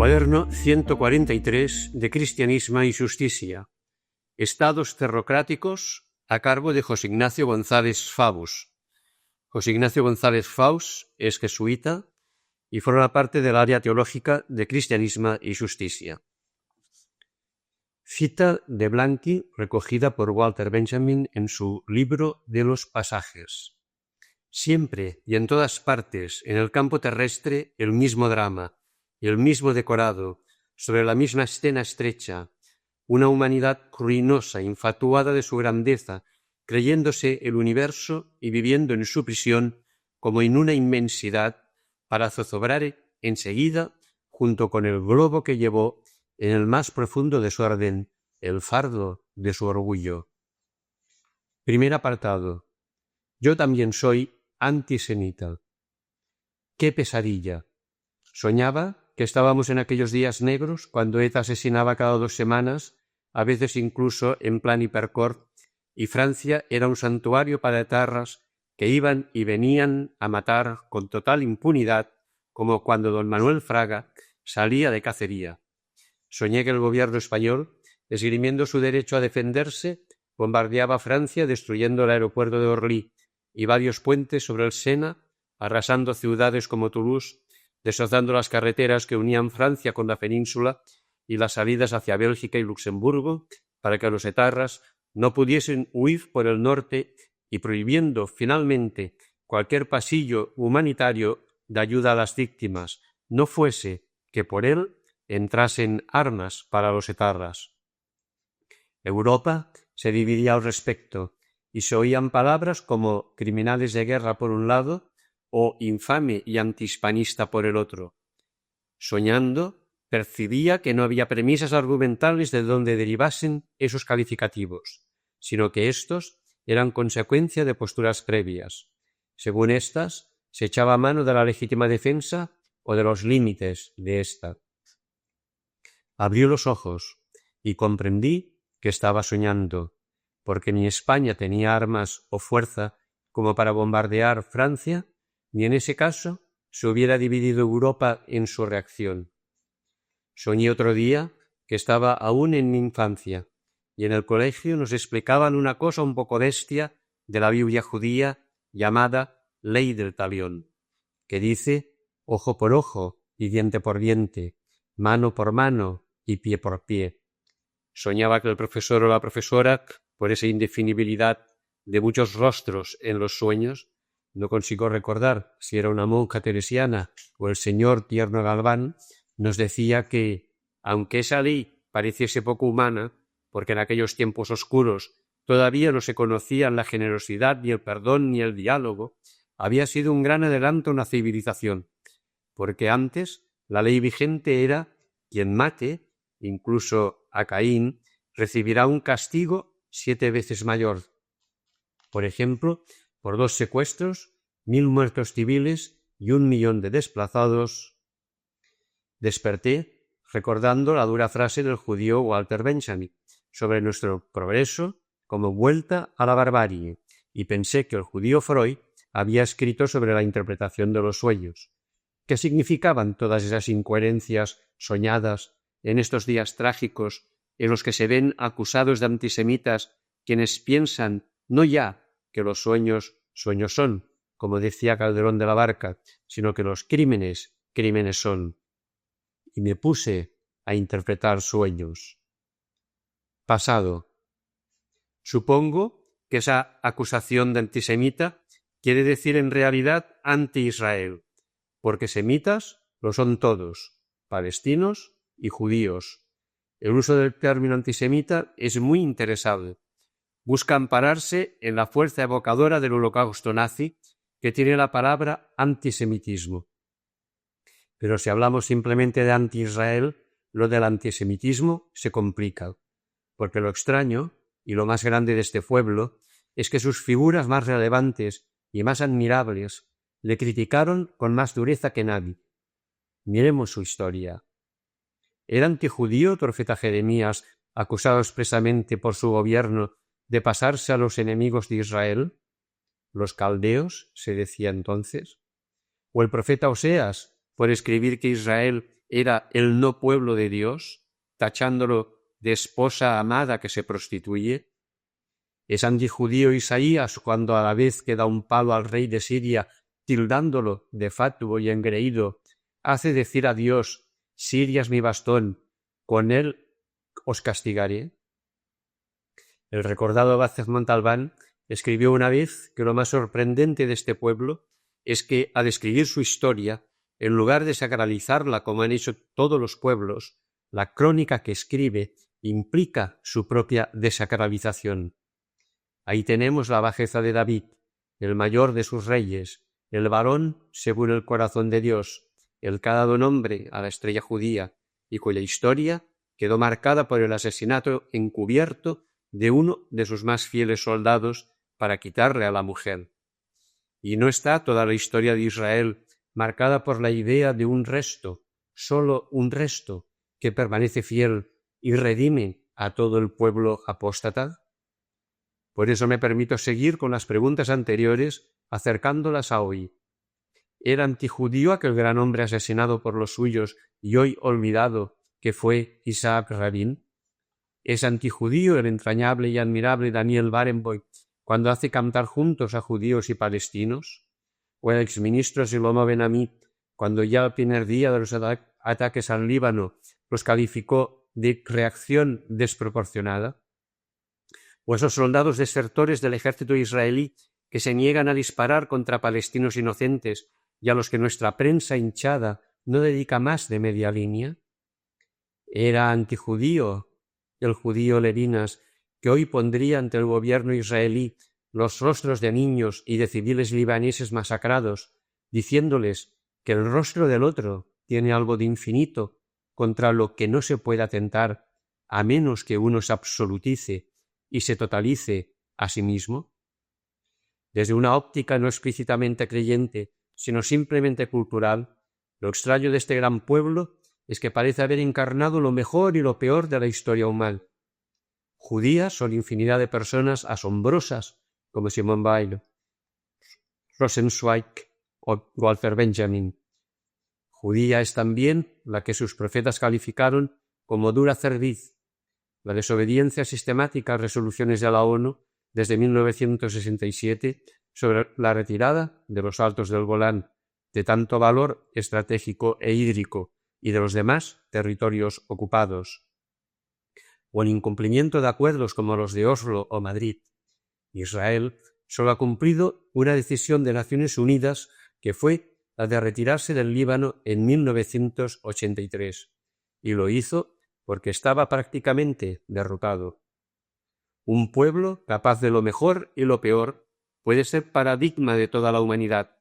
Cuaderno 143 de Cristianisme y Justicia. Estados terrocráticos a cargo de José Ignacio González Faus. José Ignacio González Faus es jesuita y forma parte del área teológica de Cristianisme y Justicia. Cita de Blanqui recogida por Walter Benjamin en su libro de los pasajes. Siempre y en todas partes en el campo terrestre el mismo drama, el mismo decorado, sobre la misma escena estrecha, una humanidad ruinosa, infatuada de su grandeza, creyéndose el universo y viviendo en su prisión como en una inmensidad, para zozobrar enseguida, junto con el globo que llevó en el más profundo desorden, el fardo de su orgullo. Primer apartado. Yo también soy antisemita. ¡Qué pesadilla! Soñaba que estábamos en aquellos días negros cuando ETA asesinaba cada 2 semanas, a veces incluso en plan hipercore, y Francia era un santuario para etarras que iban y venían a matar con total impunidad, como cuando don Manuel Fraga salía de cacería. Soñé que el gobierno español, esgrimiendo su derecho a defenderse, bombardeaba Francia destruyendo el aeropuerto de Orly y varios puentes sobre el Sena, arrasando ciudades como Toulouse, destrozando las carreteras que unían Francia con la península y las salidas hacia Bélgica y Luxemburgo para que los etarras no pudiesen huir por el norte y prohibiendo finalmente cualquier pasillo humanitario de ayuda a las víctimas, no fuese que por él entrasen armas para los etarras. Europa se dividía al respecto y se oían palabras como criminales de guerra por un lado o infame y antihispanista por el otro. Soñando, percibía que no había premisas argumentales de donde derivasen esos calificativos, sino que éstos eran consecuencia de posturas previas. Según éstas, se echaba mano de la legítima defensa o de los límites de ésta. Abrí los ojos y comprendí que estaba soñando, porque ni España tenía armas o fuerza como para bombardear Francia, ni en ese caso se hubiera dividido Europa en su reacción. Soñé otro día que estaba aún en mi infancia y en el colegio nos explicaban una cosa un poco bestia de la Biblia judía llamada Ley del Talión, que dice ojo por ojo y diente por diente, mano por mano y pie por pie. Soñaba que el profesor o la profesora, por esa indefinibilidad de muchos rostros en los sueños, no consigo recordar si era una monja teresiana o el señor Tierno Galván, nos decía que, aunque esa ley pareciese poco humana, porque en aquellos tiempos oscuros todavía no se conocían la generosidad, ni el perdón, ni el diálogo, había sido un gran adelanto a una civilización, porque antes la ley vigente era quien mate, incluso a Caín, recibirá un castigo 7 veces mayor. Por ejemplo, por 2 secuestros, 1000 muertos civiles y 1 millón de desplazados. Desperté recordando la dura frase del judío Walter Benjamin sobre nuestro progreso como vuelta a la barbarie, y pensé que el judío Freud había escrito sobre la interpretación de los sueños. ¿Qué significaban todas esas incoherencias soñadas en estos días trágicos en los que se ven acusados de antisemitas quienes piensan no ya que los sueños son, como decía Calderón de la Barca, sino que los crímenes son? Y me puse a interpretar sueños. Pasado. Supongo que esa acusación de antisemita quiere decir en realidad anti-Israel, porque semitas lo son todos, palestinos y judíos. El uso del término antisemita es muy interesado. Busca ampararse en la fuerza evocadora del holocausto nazi que tiene la palabra antisemitismo. Pero si hablamos simplemente de anti-Israel, lo del antisemitismo se complica, porque lo extraño y lo más grande de este pueblo es que sus figuras más relevantes y más admirables le criticaron con más dureza que nadie. Miremos su historia. ¿Era antijudío el profeta Jeremías, acusado expresamente por su gobierno de pasarse a los enemigos de Israel? ¿Los caldeos? Se decía entonces. ¿O el profeta Oseas, por escribir que Israel era el no pueblo de Dios, tachándolo de esposa amada que se prostituye? Es antijudío Isaías cuando a la vez que da un palo al rey de Siria, tildándolo de fatuo y engreído, hace decir a Dios: Siria es mi bastón, con él os castigaré. El recordado Vázquez Montalbán escribió una vez que lo más sorprendente de este pueblo es que, al escribir su historia, en lugar de sacralizarla como han hecho todos los pueblos, la crónica que escribe implica su propia desacralización. Ahí tenemos la bajeza de David, el mayor de sus reyes, el varón según el corazón de Dios, el que ha dado nombre a la estrella judía y cuya historia quedó marcada por el asesinato encubierto de uno de sus más fieles soldados para quitarle a la mujer. Y no está toda la historia de Israel marcada por la idea de un resto, solo un resto, que permanece fiel y redime a todo el pueblo apóstata. Por eso me permito seguir con las preguntas anteriores, acercándolas a hoy. ¿Era antijudío aquel gran hombre asesinado por los suyos y hoy olvidado que fue Isaac Rabin? ¿Es antijudío el entrañable y admirable Daniel Barenboim cuando hace cantar juntos a judíos y palestinos? ¿O el exministro Shlomo Ben-Ami cuando ya al primer día de los ataques al Líbano los calificó de reacción desproporcionada? ¿O esos soldados desertores del ejército israelí que se niegan a disparar contra palestinos inocentes y a los que nuestra prensa hinchada no dedica más de media línea? ¿Era antijudío el judío Levinas que hoy pondría ante el gobierno israelí los rostros de niños y de civiles libaneses masacrados, diciéndoles que el rostro del otro tiene algo de infinito contra lo que no se puede atentar a menos que uno se absolutice y se totalice a sí mismo? Desde una óptica no explícitamente creyente, sino simplemente cultural, lo extraño de este gran pueblo es que parece haber encarnado lo mejor y lo peor de la historia humana. Judías son infinidad de personas asombrosas, como Simone Weil, Rosenzweig o Walter Benjamin. Judía es también la que sus profetas calificaron como dura cerviz, la desobediencia sistemática a resoluciones de la ONU desde 1967 sobre la retirada de los Altos del Golán, de tanto valor estratégico e hídrico, y de los demás territorios ocupados, o el incumplimiento de acuerdos como los de Oslo o Madrid. Israel solo ha cumplido una decisión de Naciones Unidas que fue la de retirarse del Líbano en 1983, y lo hizo porque estaba prácticamente derrotado. Un pueblo capaz de lo mejor y lo peor puede ser paradigma de toda la humanidad,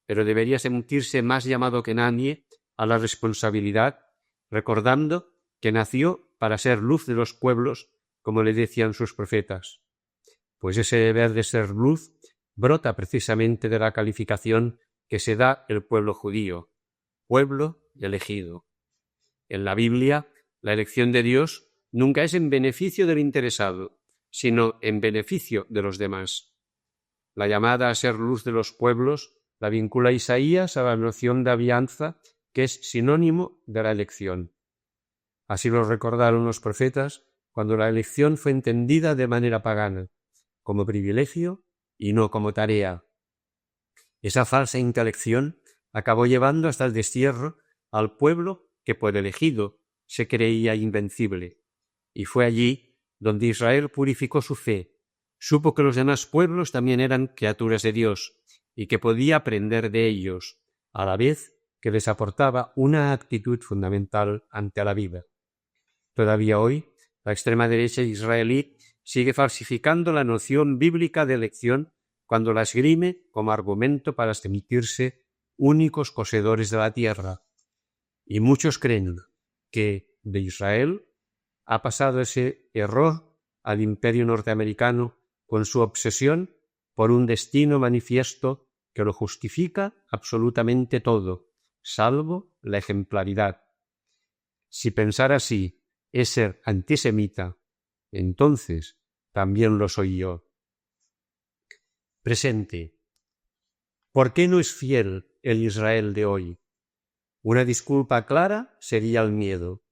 pero debería sentirse más llamado que nadie a la responsabilidad, recordando que nació para ser luz de los pueblos, como le decían sus profetas. Pues ese deber de ser luz brota precisamente de la calificación que se da el pueblo judío, pueblo elegido. En la Biblia, la elección de Dios nunca es en beneficio del interesado, sino en beneficio de los demás. La llamada a ser luz de los pueblos la vincula Isaías a la noción de alianza, que es sinónimo de la elección. Así lo recordaron los profetas cuando la elección fue entendida de manera pagana, como privilegio y no como tarea. Esa falsa intelección acabó llevando hasta el destierro al pueblo que por elegido se creía invencible, y fue allí donde Israel purificó su fe, supo que los demás pueblos también eran criaturas de Dios y que podía aprender de ellos, a la vez que les aportaba una actitud fundamental ante la vida. Todavía hoy, la extrema derecha israelí sigue falsificando la noción bíblica de elección cuando la esgrime como argumento para sentirse únicos poseedores de la tierra. Y muchos creen que de Israel ha pasado ese error al imperio norteamericano con su obsesión por un destino manifiesto que lo justifica absolutamente todo, salvo la ejemplaridad. Si pensar así es ser antisemita, entonces también lo soy yo. Presente. ¿Por qué no es fiel el Israel de hoy? Una disculpa clara sería el miedo.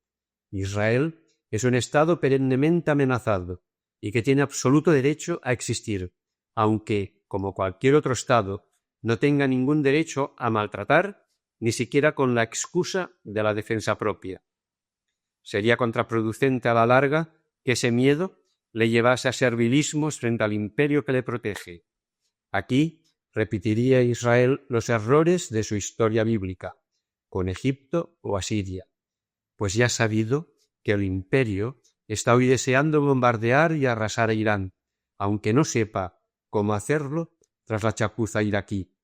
Israel es un Estado perennemente amenazado y que tiene absoluto derecho a existir, aunque, como cualquier otro Estado, no tenga ningún derecho a maltratar, ni siquiera con la excusa de la defensa propia. Sería contraproducente a la larga que ese miedo le llevase a servilismos frente al imperio que le protege. Aquí repetiría Israel los errores de su historia bíblica, con Egipto o Asiria, pues ya ha sabido que el imperio está hoy deseando bombardear y arrasar a Irán, aunque no sepa cómo hacerlo tras la chapuza iraquí.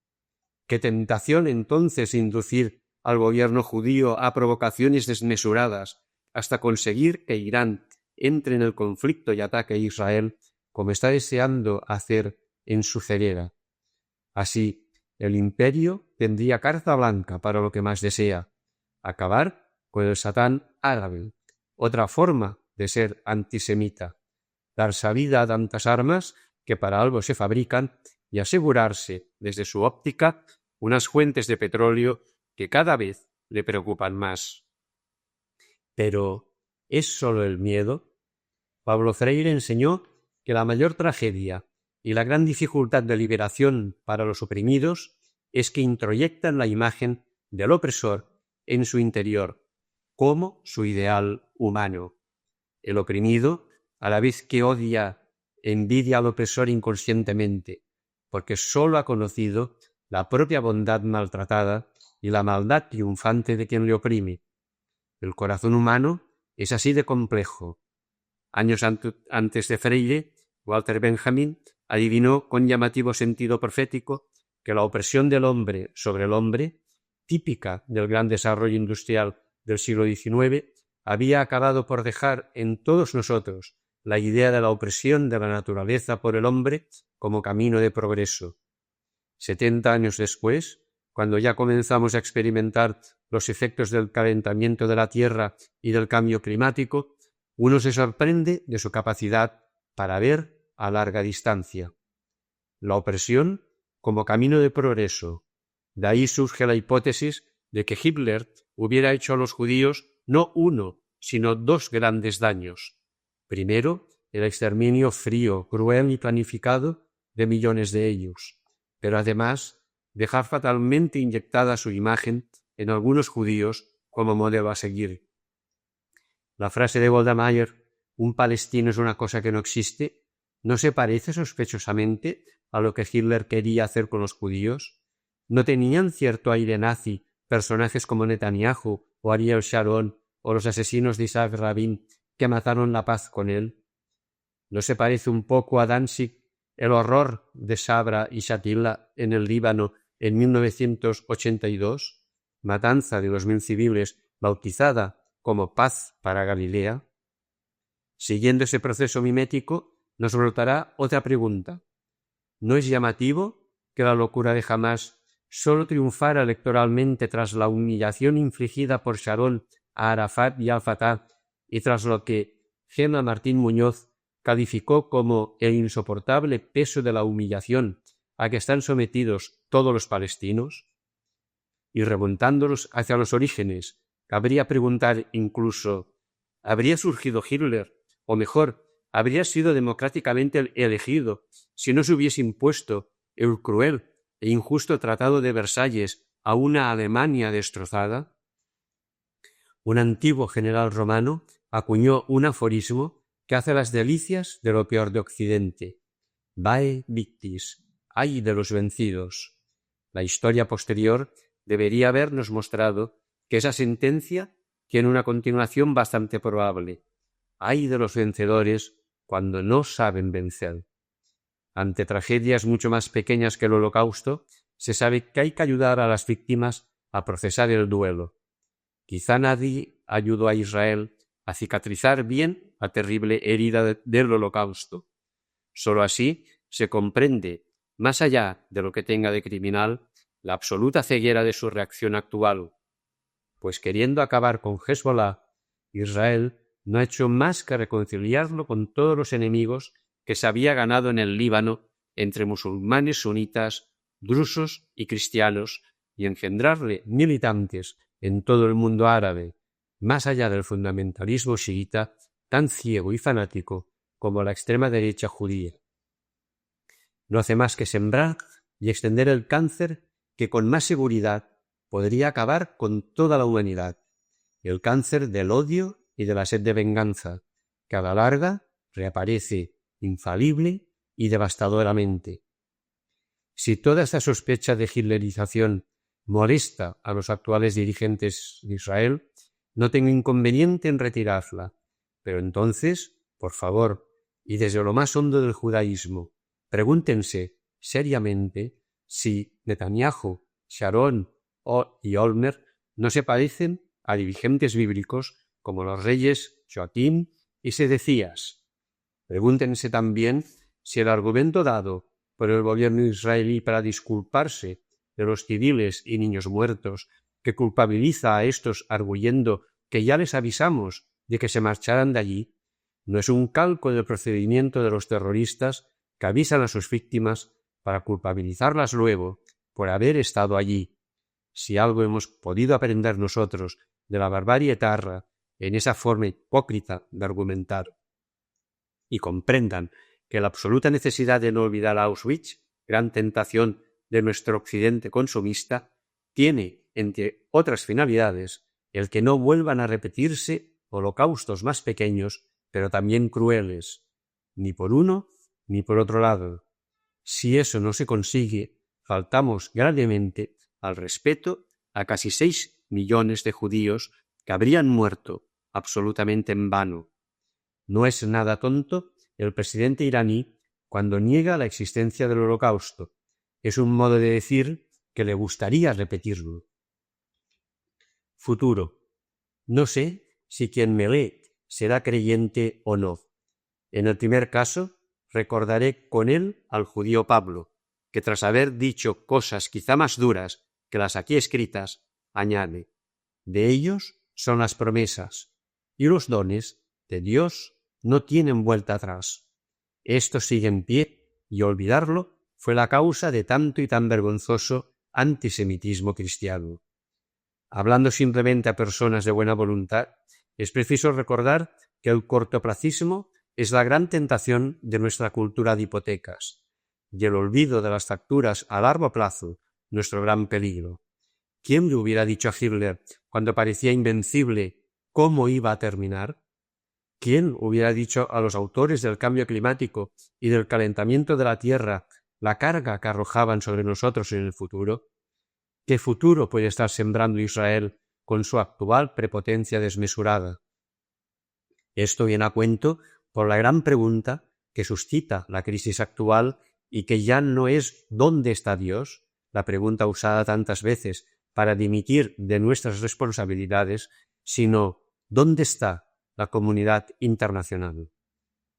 Qué tentación entonces inducir al gobierno judío a provocaciones desmesuradas hasta conseguir que Irán entre en el conflicto y ataque a Israel, como está deseando hacer en su ceguera. Así, el imperio tendría carta blanca para lo que más desea: acabar con el Satán árabe, otra forma de ser antisemita, dar salida a tantas armas que para algo se fabrican y asegurarse, desde su óptica, unas fuentes de petróleo que cada vez le preocupan más. Pero, ¿es solo el miedo? Pablo Freire enseñó que la mayor tragedia y la gran dificultad de liberación para los oprimidos es que introyectan la imagen del opresor en su interior, como su ideal humano. El oprimido, a la vez que odia, envidia al opresor inconscientemente, porque sólo ha conocido la propia bondad maltratada y la maldad triunfante de quien le oprime. El corazón humano es así de complejo. Años antes de Freire, Walter Benjamin adivinó con llamativo sentido profético que la opresión del hombre sobre el hombre, típica del gran desarrollo industrial del siglo XIX, había acabado por dejar en todos nosotros la idea de la opresión de la naturaleza por el hombre como camino de progreso. 70 años después, cuando ya comenzamos a experimentar los efectos del calentamiento de la Tierra y del cambio climático, uno se sorprende de su capacidad para ver a larga distancia. La opresión como camino de progreso. De ahí surge la hipótesis de que Hitler hubiera hecho a los judíos no uno, sino dos grandes daños. Primero, el exterminio frío, cruel y planificado de millones de ellos, pero además dejar fatalmente inyectada su imagen en algunos judíos como modelo a seguir. La frase de Golda Meir, un palestino es una cosa que no existe, ¿no se parece sospechosamente a lo que Hitler quería hacer con los judíos? ¿No tenían cierto aire nazi personajes como Netanyahu o Ariel Sharon o los asesinos de Isaac Rabin que mataron la paz con él? ¿No se parece un poco a Danzig el horror de Sabra y Shatila en el Líbano en 1982, matanza de 2.000 civiles bautizada como Paz para Galilea? Siguiendo ese proceso mimético, nos brotará otra pregunta. ¿No es llamativo que la locura de Hamás solo triunfara electoralmente tras la humillación infligida por Sharon a Arafat y al-Fatah y tras lo que Gemma Martín Muñoz calificó como el insoportable peso de la humillación a que están sometidos todos los palestinos? Y remontándolos hacia los orígenes, cabría preguntar incluso, ¿habría surgido Hitler, o mejor, habría sido democráticamente elegido si no se hubiese impuesto el cruel e injusto Tratado de Versalles a una Alemania destrozada? Un antiguo general romano acuñó un aforismo que hace las delicias de lo peor de Occidente. Vae victis, ay de los vencidos. La historia posterior debería habernos mostrado que esa sentencia tiene una continuación bastante probable. Ay de los vencedores cuando no saben vencer. Ante tragedias mucho más pequeñas que el Holocausto, se sabe que hay que ayudar a las víctimas a procesar el duelo. Quizá nadie ayudó a Israel a cicatrizar bien la terrible herida del Holocausto. Solo así se comprende, más allá de lo que tenga de criminal, la absoluta ceguera de su reacción actual, pues queriendo acabar con Hezbollah, Israel no ha hecho más que reconciliarlo con todos los enemigos que se había ganado en el Líbano entre musulmanes sunitas, drusos y cristianos, y engendrarle militantes en todo el mundo árabe, más allá del fundamentalismo chiita, tan ciego y fanático como la extrema derecha judía. No hace más que sembrar y extender el cáncer que con más seguridad podría acabar con toda la humanidad, el cáncer del odio y de la sed de venganza, que a la larga reaparece infalible y devastadoramente. Si toda esta sospecha de hitlerización molesta a los actuales dirigentes de Israel, no tengo inconveniente en retirarla, pero entonces, por favor, y desde lo más hondo del judaísmo, pregúntense seriamente si Netanyahu, Sharon y Olmert no se parecen a dirigentes bíblicos como los reyes Joaquín y Sedecías. Pregúntense también si el argumento dado por el gobierno israelí para disculparse de los civiles y niños muertos, que culpabiliza a estos arguyendo que ya les avisamos de que se marcharan de allí, no es un calco del procedimiento de los terroristas que avisan a sus víctimas para culpabilizarlas luego por haber estado allí. Si algo hemos podido aprender nosotros de la barbarie etarra en esa forma hipócrita de argumentar, y comprendan que la absoluta necesidad de no olvidar a Auschwitz, gran tentación de nuestro occidente consumista, tiene, entre otras finalidades, el que no vuelvan a repetirse holocaustos más pequeños, pero también crueles, ni por uno ni por otro lado. Si eso no se consigue, faltamos gravemente al respeto a casi 6 millones de judíos que habrían muerto absolutamente en vano. No es nada tonto el presidente iraní cuando niega la existencia del Holocausto. Es un modo de decir que le gustaría repetirlo. Futuro. No sé si quien me lee será creyente o no. En el primer caso, recordaré con él al judío Pablo, que tras haber dicho cosas quizá más duras que las aquí escritas, añade: de ellos son las promesas, y los dones de Dios no tienen vuelta atrás. Esto sigue en pie, y olvidarlo fue la causa de tanto y tan vergonzoso antisemitismo cristiano. Hablando simplemente a personas de buena voluntad, es preciso recordar que el cortoplacismo es la gran tentación de nuestra cultura de hipotecas, y el olvido de las facturas a largo plazo nuestro gran peligro. ¿Quién le hubiera dicho a Hitler, cuando parecía invencible, cómo iba a terminar? ¿Quién hubiera dicho a los autores del cambio climático y del calentamiento de la Tierra la carga que arrojaban sobre nosotros en el futuro? ¿Qué futuro puede estar sembrando Israel con su actual prepotencia desmesurada? Esto viene a cuento por la gran pregunta que suscita la crisis actual y que ya no es ¿dónde está Dios?, la pregunta usada tantas veces para dimitir de nuestras responsabilidades, sino ¿dónde está la comunidad internacional?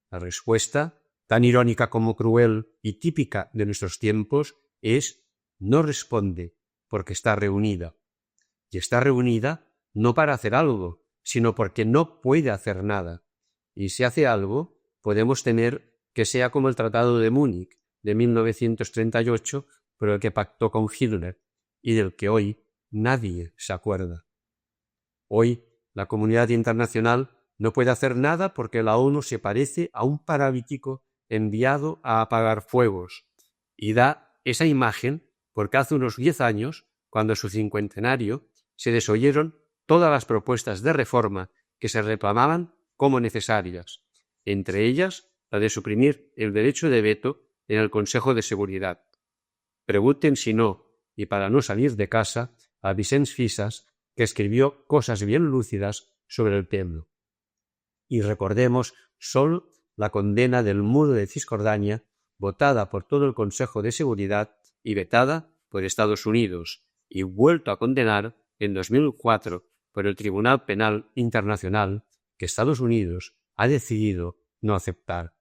La respuesta, tan irónica como cruel y típica de nuestros tiempos, es: no responde porque está reunida. Y está reunida no para hacer algo, sino porque no puede hacer nada. Y si hace algo, podemos temer que sea como el Tratado de Múnich de 1938, por el que pactó con Hitler, y del que hoy nadie se acuerda. Hoy la comunidad internacional no puede hacer nada porque la ONU se parece a un paralítico enviado a apagar fuegos, y da esa imagen porque hace unos 10 años, cuando su cincuentenario, se desoyeron todas las propuestas de reforma que se reclamaban como necesarias, entre ellas la de suprimir el derecho de veto en el Consejo de Seguridad. Pregunten si no, y para no salir de casa, a Vicens Fisas, que escribió cosas bien lúcidas sobre el tema. Y recordemos solo la condena del Muro de Cisjordania, votada por todo el Consejo de Seguridad y vetada por Estados Unidos, y vuelto a condenar en 2004 por el Tribunal Penal Internacional, que Estados Unidos ha decidido no aceptar.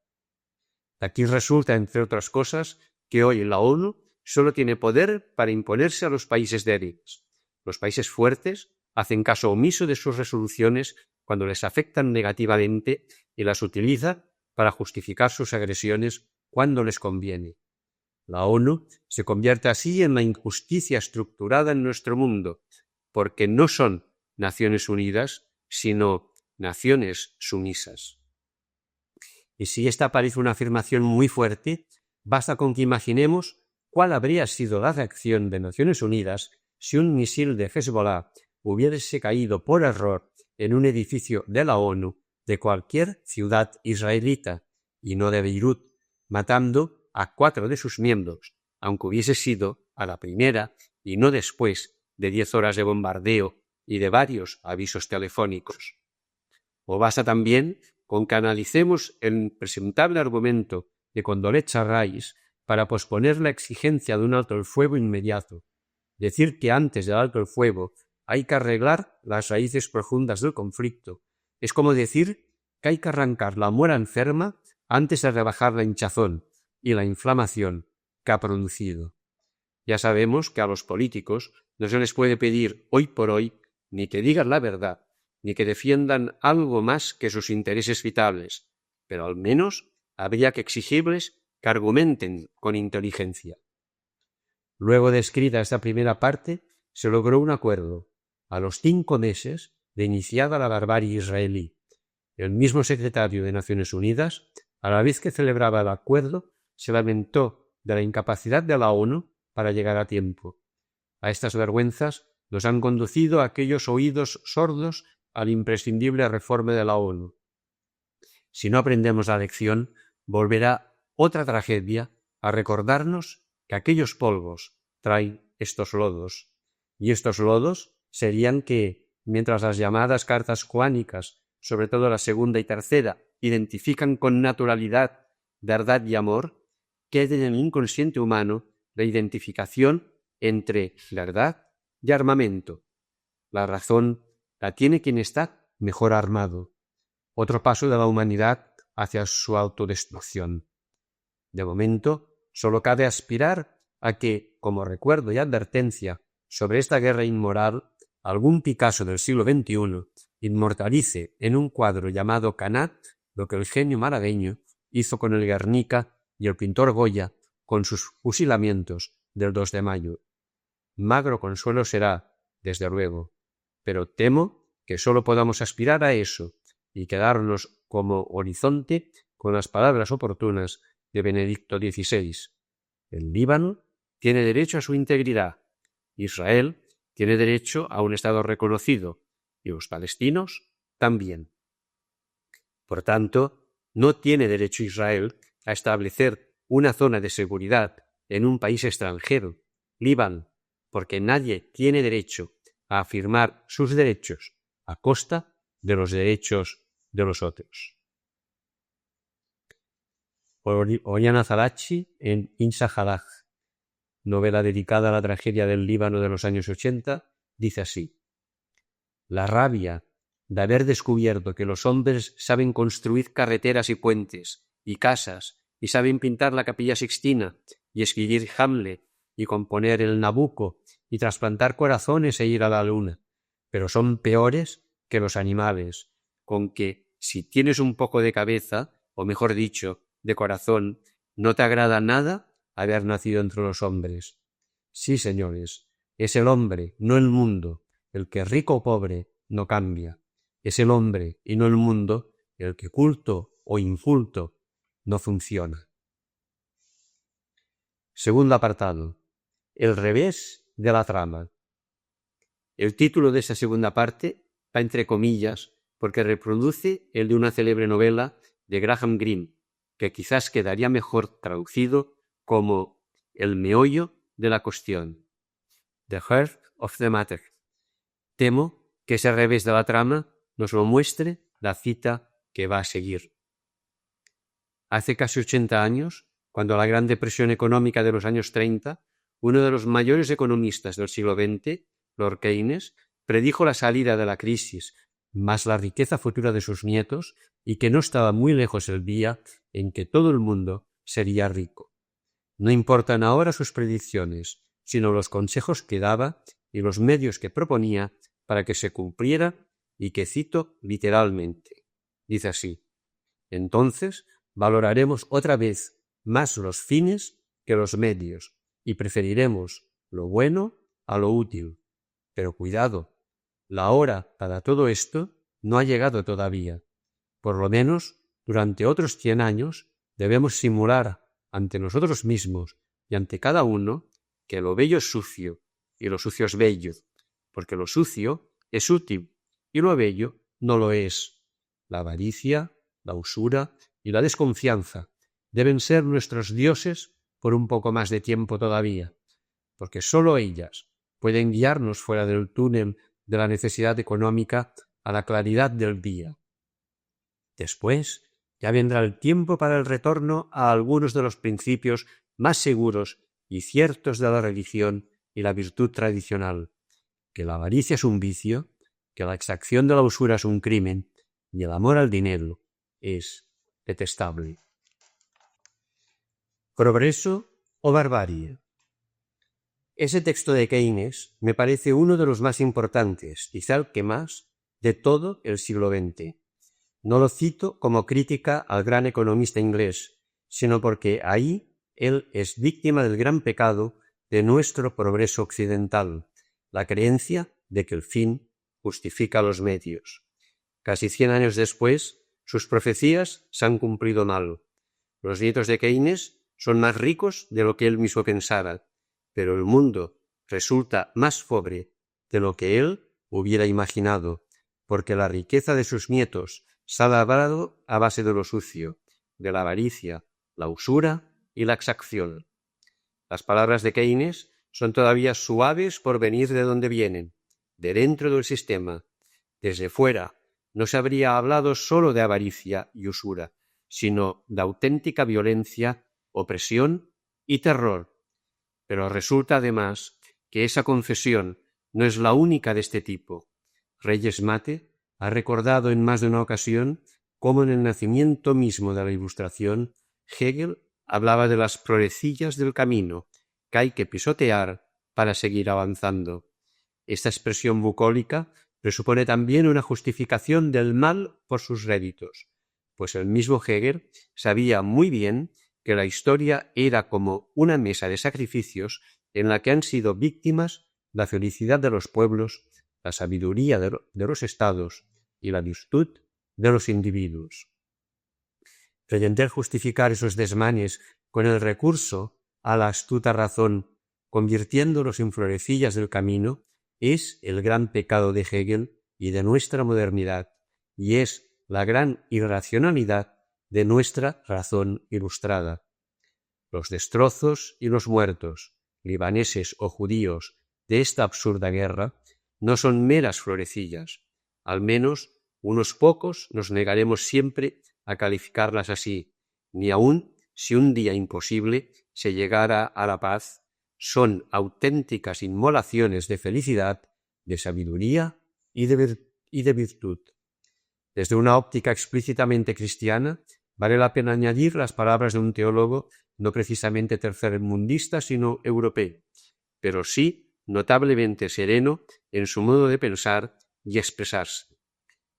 De aquí resulta, entre otras cosas, que hoy la ONU solo tiene poder para imponerse a los países débiles. Los países fuertes hacen caso omiso de sus resoluciones cuando les afectan negativamente y las utiliza para justificar sus agresiones cuando les conviene. La ONU se convierte así en la injusticia estructurada en nuestro mundo, porque no son Naciones Unidas, sino naciones sumisas. Y si esta parece una afirmación muy fuerte, basta con que imaginemos cuál habría sido la reacción de Naciones Unidas si un misil de Hezbollah hubiese caído por error en un edificio de la ONU de cualquier ciudad israelita, y no de Beirut, matando a 4 de sus miembros, aunque hubiese sido a la primera y no después de 10 horas de bombardeo y de varios avisos telefónicos. O basta también con que analicemos el impresentable argumento de Condoleezza Rice para posponer la exigencia de un alto el fuego inmediato. Decir que antes del alto el fuego hay que arreglar las raíces profundas del conflicto es como decir que hay que arrancar la muela enferma antes de rebajar la hinchazón y la inflamación que ha producido. Ya sabemos que a los políticos no se les puede pedir hoy por hoy ni que digan la verdad, ni que defiendan algo más que sus intereses vitales, pero al menos habría que exigirles que argumenten con inteligencia. Luego de escrita esta primera parte, se logró un acuerdo, a los 5 meses de iniciada la barbarie israelí. El mismo secretario de Naciones Unidas, a la vez que celebraba el acuerdo, se lamentó de la incapacidad de la ONU para llegar a tiempo. A estas vergüenzas nos han conducido aquellos oídos sordos a la imprescindible reforma de la ONU. Si no aprendemos la lección, volverá otra tragedia a recordarnos que aquellos polvos traen estos lodos, y estos lodos serían que, mientras las llamadas cartas joánicas, sobre todo la segunda y tercera, identifican con naturalidad verdad y amor, quede en el inconsciente humano la identificación entre verdad y armamento. La razón la tiene quien está mejor armado. Otro paso de la humanidad hacia su autodestrucción. De momento, solo cabe aspirar a que, como recuerdo y advertencia sobre esta guerra inmoral, algún Picasso del siglo XXI inmortalice en un cuadro llamado Canat lo que el genio malagueño hizo con el Guernica y el pintor Goya con sus fusilamientos del 2 de mayo. Magro consuelo será, desde luego, pero temo que solo podamos aspirar a eso y quedarnos como horizonte con las palabras oportunas de Benedicto XVI. El Líbano tiene derecho a su integridad, Israel tiene derecho a un Estado reconocido y los palestinos también. Por tanto, no tiene derecho Israel a establecer una zona de seguridad en un país extranjero, Líbano, porque nadie tiene derecho a afirmar sus derechos a costa de los derechos de los otros. Oriana Fallaci en Insa Halach, novela dedicada a la tragedia del Líbano de los años 80, dice así: la rabia de haber descubierto que los hombres saben construir carreteras y puentes y casas y saben pintar la Capilla Sixtina y escribir Hamlet y componer el Nabucco y trasplantar corazones e ir a la luna, pero son peores que los animales, con que si tienes un poco de cabeza, o mejor dicho, de corazón, no te agrada nada haber nacido entre los hombres. Sí, señores, es el hombre, no el mundo, el que rico o pobre no cambia. Es el hombre y no el mundo el que culto o inculto no funciona. Segundo apartado. El revés de la trama. El título de esta segunda parte va entre comillas porque reproduce el de una célebre novela de Graham Greene, que quizás quedaría mejor traducido como El meollo de la cuestión, The Heart of the Matter. Temo que ese revés de la trama nos lo muestre la cita que va a seguir. Hace casi 80 años, cuando la Gran Depresión económica de los años 30, uno de los mayores economistas del siglo XX, Lord Keynes, predijo la salida de la crisis, más la riqueza futura de sus nietos, y que no estaba muy lejos el día en que todo el mundo sería rico. No importan ahora sus predicciones, sino los consejos que daba y los medios que proponía para que se cumpliera, y que cito literalmente. Dice así: entonces valoraremos otra vez más los fines que los medios y preferiremos lo bueno a lo útil. Pero cuidado, la hora para todo esto no ha llegado todavía. Por lo menos, durante otros 100 años, debemos simular ante nosotros mismos y ante cada uno que lo bello es sucio y lo sucio es bello, porque lo sucio es útil y lo bello no lo es. La avaricia, la usura y la desconfianza deben ser nuestros dioses por un poco más de tiempo todavía, porque sólo ellas pueden guiarnos fuera del túnel de la necesidad económica a la claridad del día. Después ya vendrá el tiempo para el retorno a algunos de los principios más seguros y ciertos de la religión y la virtud tradicional, que la avaricia es un vicio, que la exacción de la usura es un crimen y el amor al dinero es detestable. ¿Progreso o barbarie? Ese texto de Keynes me parece uno de los más importantes, quizá el que más, de todo el siglo XX. No lo cito como crítica al gran economista inglés, sino porque ahí él es víctima del gran pecado de nuestro progreso occidental, la creencia de que el fin justifica los medios. Casi 100 años después, sus profecías se han cumplido mal. Los nietos de Keynes son más ricos de lo que él mismo pensara, pero el mundo resulta más pobre de lo que él hubiera imaginado, porque la riqueza de sus nietos se ha labrado a base de lo sucio, de la avaricia, la usura y la exacción. Las palabras de Keynes son todavía suaves por venir de donde vienen, de dentro del sistema. Desde fuera no se habría hablado solo de avaricia y usura, sino de auténtica violencia, opresión y terror. Pero resulta además que esa confesión no es la única de este tipo. Reyes Mate ha recordado en más de una ocasión cómo en el nacimiento mismo de la Ilustración Hegel hablaba de las florecillas del camino que hay que pisotear para seguir avanzando. Esta expresión bucólica presupone también una justificación del mal por sus réditos, pues el mismo Hegel sabía muy bien que la historia era como una mesa de sacrificios en la que han sido víctimas la felicidad de los pueblos, la sabiduría de los estados y la virtud de los individuos. Pretender justificar esos desmanes con el recurso a la astuta razón, convirtiéndolos en florecillas del camino, es el gran pecado de Hegel y de nuestra modernidad, y es la gran irracionalidad de nuestra razón ilustrada. Los destrozos y los muertos, libaneses o judíos, de esta absurda guerra, no son meras florecillas. Al menos unos pocos nos negaremos siempre a calificarlas así, ni aun si un día imposible se llegara a la paz, son auténticas inmolaciones de felicidad, de sabiduría y de virtud. Desde una óptica explícitamente cristiana, vale la pena añadir las palabras de un teólogo no precisamente tercermundista, sino europeo, pero sí notablemente sereno en su modo de pensar y expresarse.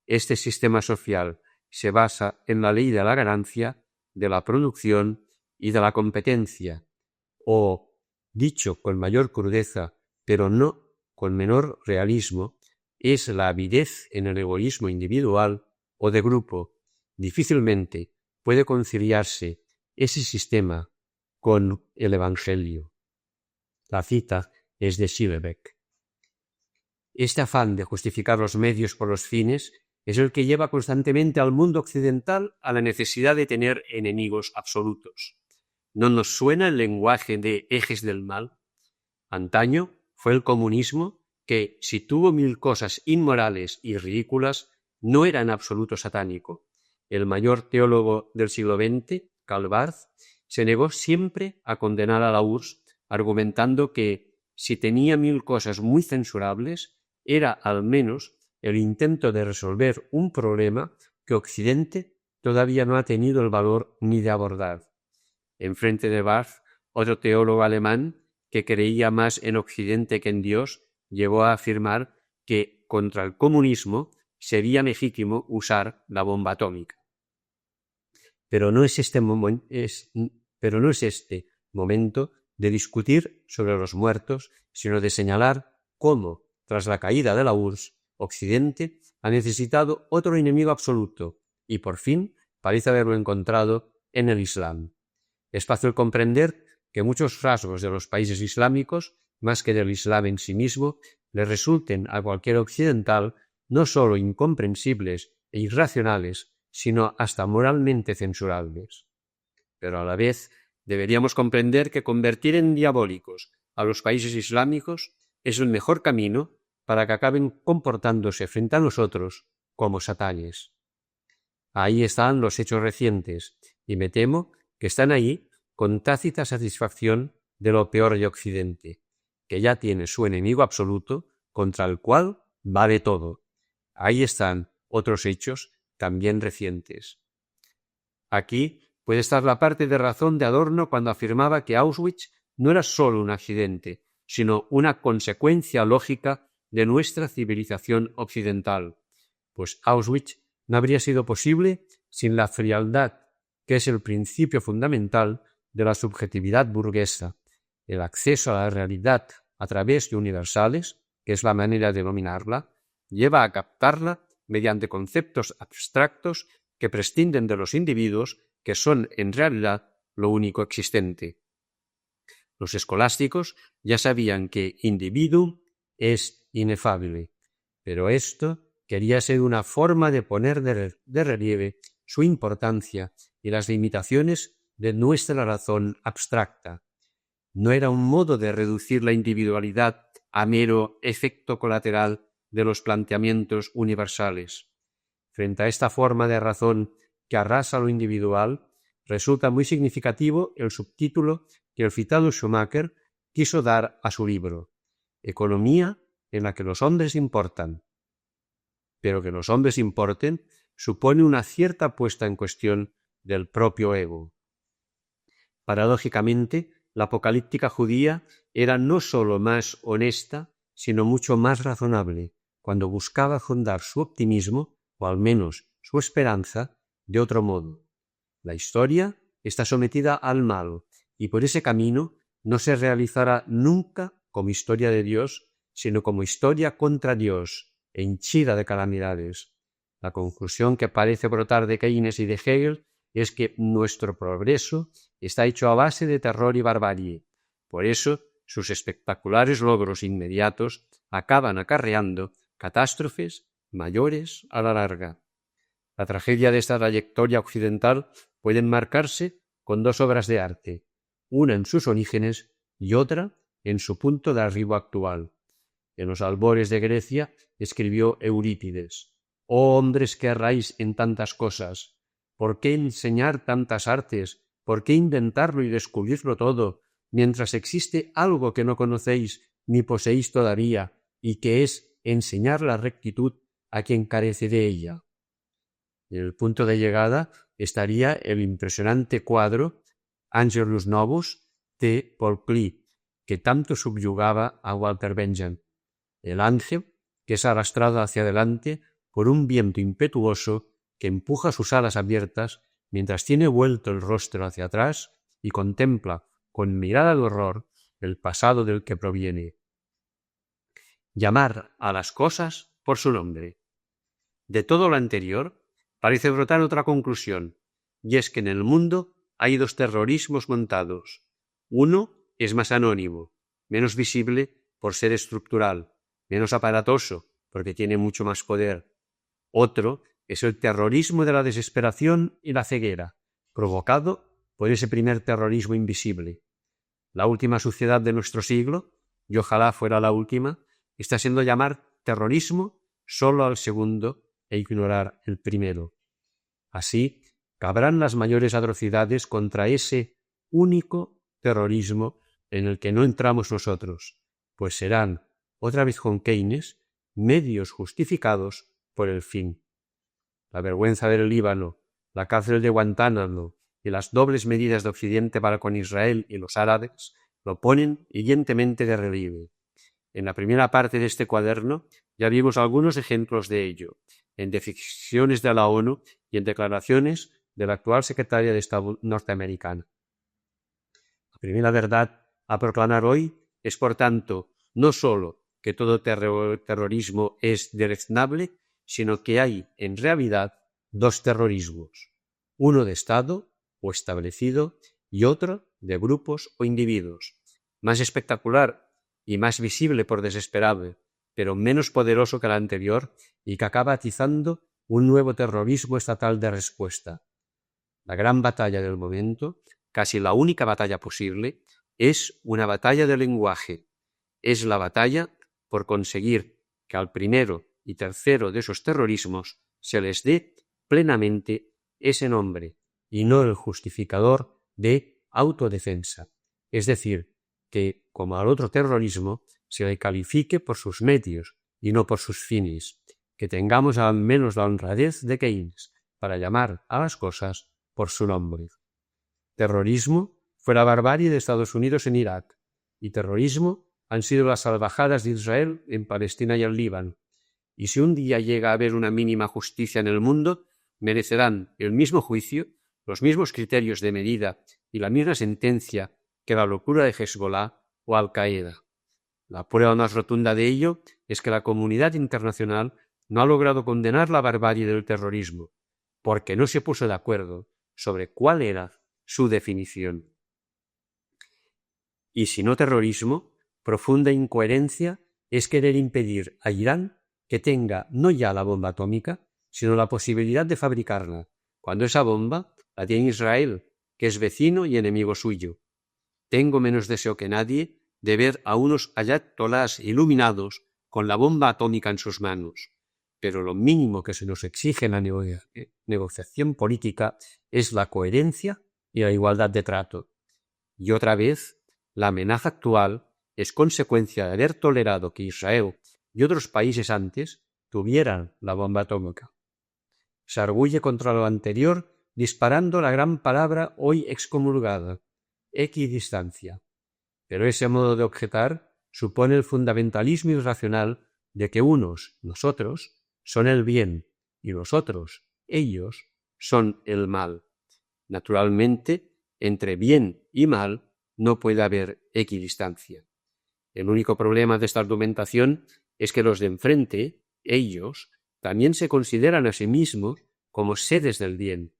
Este sistema social se basa en la ley de la ganancia, de la producción y de la competencia, o, dicho con mayor crudeza, pero no con menor realismo, es la avidez en el egoísmo individual o de grupo. Difícilmente puede conciliarse ese sistema con el Evangelio. La cita es de Schillebeck. Este afán de justificar los medios por los fines es el que lleva constantemente al mundo occidental a la necesidad de tener enemigos absolutos. ¿No nos suena el lenguaje de ejes del mal? Antaño fue el comunismo que, si tuvo 1000 cosas inmorales y ridículas, no era en absoluto satánico. El mayor teólogo del siglo XX, Karl Barth, se negó siempre a condenar a la URSS, argumentando que, si tenía 1000 cosas muy censurables, era al menos el intento de resolver un problema que Occidente todavía no ha tenido el valor ni de abordar. Enfrente de Barth, otro teólogo alemán, que creía más en Occidente que en Dios, llegó a afirmar que contra el comunismo sería legítimo usar la bomba atómica. Pero no es este momento de discutir sobre los muertos, sino de señalar cómo tras la caída de la URSS, Occidente ha necesitado otro enemigo absoluto y por fin parece haberlo encontrado en el Islam. Es fácil comprender que muchos rasgos de los países islámicos, más que del Islam en sí mismo, le resulten a cualquier occidental no sólo incomprensibles e irracionales, sino hasta moralmente censurables. Pero a la vez deberíamos comprender que convertir en diabólicos a los países islámicos es el mejor camino para que acaben comportándose frente a nosotros como satanes. Ahí están los hechos recientes, y me temo que están ahí con tácita satisfacción de lo peor de Occidente, que ya tiene su enemigo absoluto contra el cual vale todo. Ahí están otros hechos también recientes. Aquí puede estar la parte de razón de Adorno cuando afirmaba que Auschwitz no era solo un accidente, sino una consecuencia lógica de nuestra civilización occidental, pues Auschwitz no habría sido posible sin la frialdad, que es el principio fundamental de la subjetividad burguesa, el acceso a la realidad a través de universales, que es la manera de denominarla, lleva a captarla mediante conceptos abstractos que prescinden de los individuos, que son en realidad lo único existente. Los escolásticos ya sabían que individuum es inefable, pero esto quería ser una forma de poner de relieve su importancia y las limitaciones de nuestra razón abstracta. No era un modo de reducir la individualidad a mero efecto colateral de los planteamientos universales. Frente a esta forma de razón que arrasa lo individual, resulta muy significativo el subtítulo que el citado Schumacher quiso dar a su libro, Economía en la que los hombres importan. Pero que los hombres importen supone una cierta puesta en cuestión del propio ego. Paradójicamente, la apocalíptica judía era no sólo más honesta, sino mucho más razonable, cuando buscaba fundar su optimismo, o al menos su esperanza, de otro modo. La historia está sometida al mal, y por ese camino no se realizará nunca como historia de Dios, sino como historia contra Dios, henchida de calamidades. La conclusión que parece brotar de Keynes y de Hegel es que nuestro progreso está hecho a base de terror y barbarie. Por eso, sus espectaculares logros inmediatos acaban acarreando catástrofes mayores a la larga. La tragedia de esta trayectoria occidental puede enmarcarse con dos obras de arte, una en sus orígenes y otra en su punto de arribo actual. En los albores de Grecia escribió Eurípides: «Oh hombres que erráis en tantas cosas, ¿por qué enseñar tantas artes? ¿Por qué inventarlo y descubrirlo todo, mientras existe algo que no conocéis ni poseéis todavía, y que es enseñar la rectitud a quien carece de ella?» En el punto de llegada estaría el impresionante cuadro Angelus Novus de Paul Klee, que tanto subyugaba a Walter Benjamin. El ángel que es arrastrado hacia adelante por un viento impetuoso que empuja sus alas abiertas mientras tiene vuelto el rostro hacia atrás y contempla con mirada de horror el pasado del que proviene. Llamar a las cosas por su nombre. De todo lo anterior parece brotar otra conclusión, y es que en el mundo hay dos terrorismos montados. Uno es más anónimo, menos visible por ser estructural, menos aparatoso porque tiene mucho más poder. Otro es el terrorismo de la desesperación y la ceguera, provocado por ese primer terrorismo invisible. La última suciedad de nuestro siglo, y ojalá fuera la última, está siendo llamar terrorismo solo al segundo e ignorar el primero. Así cabrán las mayores atrocidades contra ese único terrorismo en el que no entramos nosotros, pues serán, otra vez con Keynes, medios justificados por el fin. La vergüenza del Líbano, la cárcel de Guantánamo y las dobles medidas de Occidente para con Israel y los árabes lo ponen evidentemente de relieve. En la primera parte de este cuaderno ya vimos algunos ejemplos de ello, en decisiones de la ONU y en declaraciones de la actual secretaria de Estado norteamericana. La primera verdad a proclamar hoy es, por tanto, no sólo que todo terrorismo es deleznable, sino que hay, en realidad, dos terrorismos, uno de Estado o establecido y otro de grupos o individuos, más espectacular y más visible por desesperable, pero menos poderoso que el anterior y que acaba atizando un nuevo terrorismo estatal de respuesta. La gran batalla del momento, casi la única batalla posible, es una batalla de lenguaje. Es la batalla por conseguir que al primero y tercero de esos terrorismos se les dé plenamente ese nombre y no el justificador de autodefensa. Es decir, que, como al otro terrorismo, se le califique por sus medios y no por sus fines, que tengamos al menos la honradez de Keynes para llamar a las cosas por su nombre. Terrorismo fue la barbarie de Estados Unidos en Irak, y terrorismo han sido las salvajadas de Israel en Palestina y el Líbano. Y si un día llega a haber una mínima justicia en el mundo, merecerán el mismo juicio, los mismos criterios de medida y la misma sentencia que la locura de Hezbollah o Al-Qaeda. La prueba más rotunda de ello es que la comunidad internacional no ha logrado condenar la barbarie del terrorismo, porque no se puso de acuerdo sobre cuál era su definición. Y si no terrorismo, profunda incoherencia es querer impedir a Irán que tenga no ya la bomba atómica, sino la posibilidad de fabricarla, cuando esa bomba la tiene Israel, que es vecino y enemigo suyo. Tengo menos deseo que nadie de ver a unos ayatolás iluminados con la bomba atómica en sus manos, pero lo mínimo que se nos exige en la negociación política es la coherencia y la igualdad de trato. Y otra vez, la amenaza actual es consecuencia de haber tolerado que Israel y otros países antes tuvieran la bomba atómica. Se arguye contra lo anterior disparando la gran palabra hoy excomulgada, equidistancia. Pero ese modo de objetar supone el fundamentalismo irracional de que unos, nosotros, son el bien y los otros, ellos, son el mal. Naturalmente, entre bien y mal no puede haber equidistancia. El único problema de esta argumentación es que los de enfrente, ellos, también se consideran a sí mismos como seres del bien.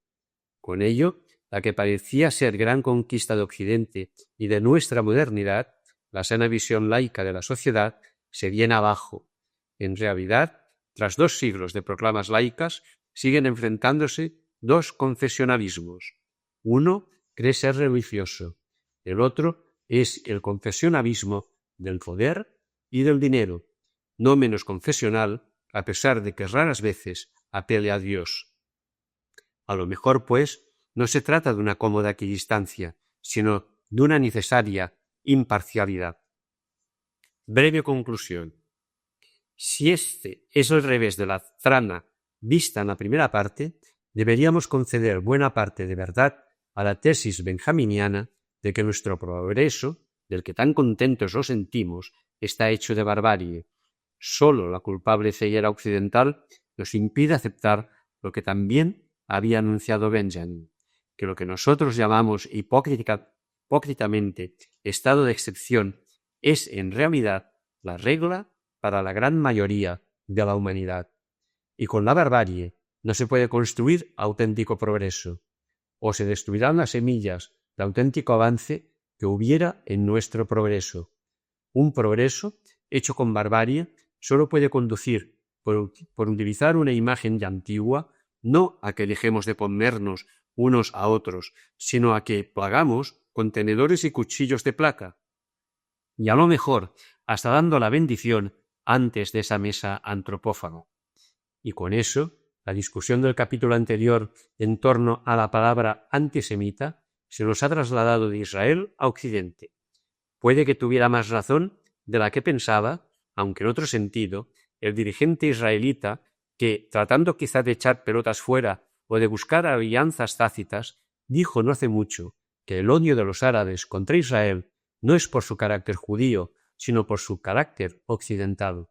Con ello, la que parecía ser gran conquista de Occidente y de nuestra modernidad, la sana visión laica de la sociedad, se viene abajo. En realidad, tras 2 siglos de proclamas laicas, siguen enfrentándose 2 confesionalismos. Uno cree ser religioso, el otro es el confesionalismo del poder y del dinero, no menos confesional, a pesar de que raras veces apele a Dios. A lo mejor, pues, no se trata de una cómoda equidistancia, sino de una necesaria imparcialidad. Breve conclusión. Si este es el revés de la trama vista en la primera parte, deberíamos conceder buena parte de verdad a la tesis benjaminiana de que nuestro progreso, del que tan contentos lo sentimos, está hecho de barbarie. Sólo la culpable ceguera occidental nos impide aceptar lo que también había anunciado Benjamin, que lo que nosotros llamamos hipócritamente estado de excepción es en realidad la regla para la gran mayoría de la humanidad. Y con la barbarie no se puede construir auténtico progreso, o se destruirán las semillas de auténtico avance que hubiera en nuestro progreso. Un progreso hecho con barbarie solo puede conducir, por utilizar una imagen ya antigua, no a que dejemos de ponernos unos a otros, sino a que plagamos con tenedores y cuchillos de placa. Y a lo mejor hasta dando la bendición antes de esa mesa antropófaga. Y con eso, la discusión del capítulo anterior en torno a la palabra antisemita se nos ha trasladado de Israel a Occidente. Puede que tuviera más razón de la que pensaba, aunque en otro sentido, el dirigente israelita que, tratando quizá de echar pelotas fuera o de buscar alianzas tácitas, dijo no hace mucho que el odio de los árabes contra Israel no es por su carácter judío, sino por su carácter occidental.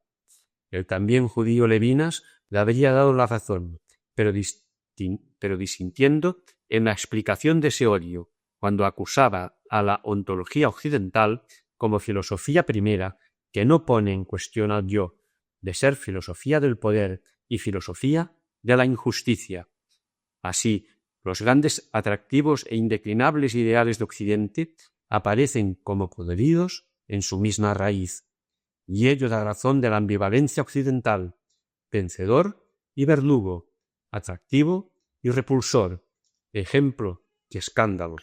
El también judío Levinas le habría dado la razón, pero disintiendo en la explicación de ese odio, cuando acusaba a la ontología occidental como filosofía primera que no pone en cuestión al yo, de ser filosofía del poder y filosofía de la injusticia. Así, los grandes atractivos e indeclinables ideales de Occidente aparecen como podridos en su misma raíz, y ello da razón de la ambivalencia occidental, vencedor y verdugo, atractivo y repulsor, ejemplo y escándalo.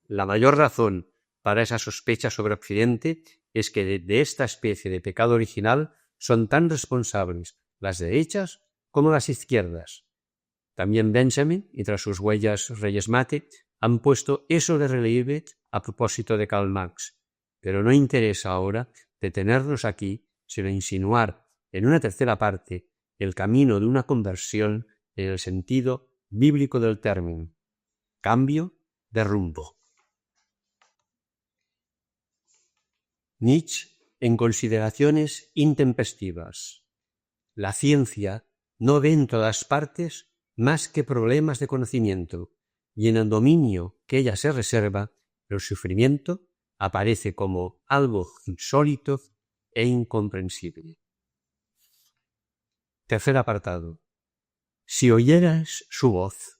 La mayor razón para esa sospecha sobre Occidente es que de esta especie de pecado original son tan responsables las derechas como las izquierdas. También Benjamin, y tras sus huellas Reyes Mate, han puesto eso de relieve a propósito de Karl Marx, pero no interesa ahora detenernos aquí, sino insinuar en una tercera parte el camino de una conversión en el sentido bíblico del término, cambio de rumbo. Nietzsche en consideraciones intempestivas. La ciencia no ve en todas partes más que problemas de conocimiento, y en el dominio que ella se reserva, el sufrimiento aparece como algo insólito e incomprensible. Tercer apartado. Si oyeras su voz.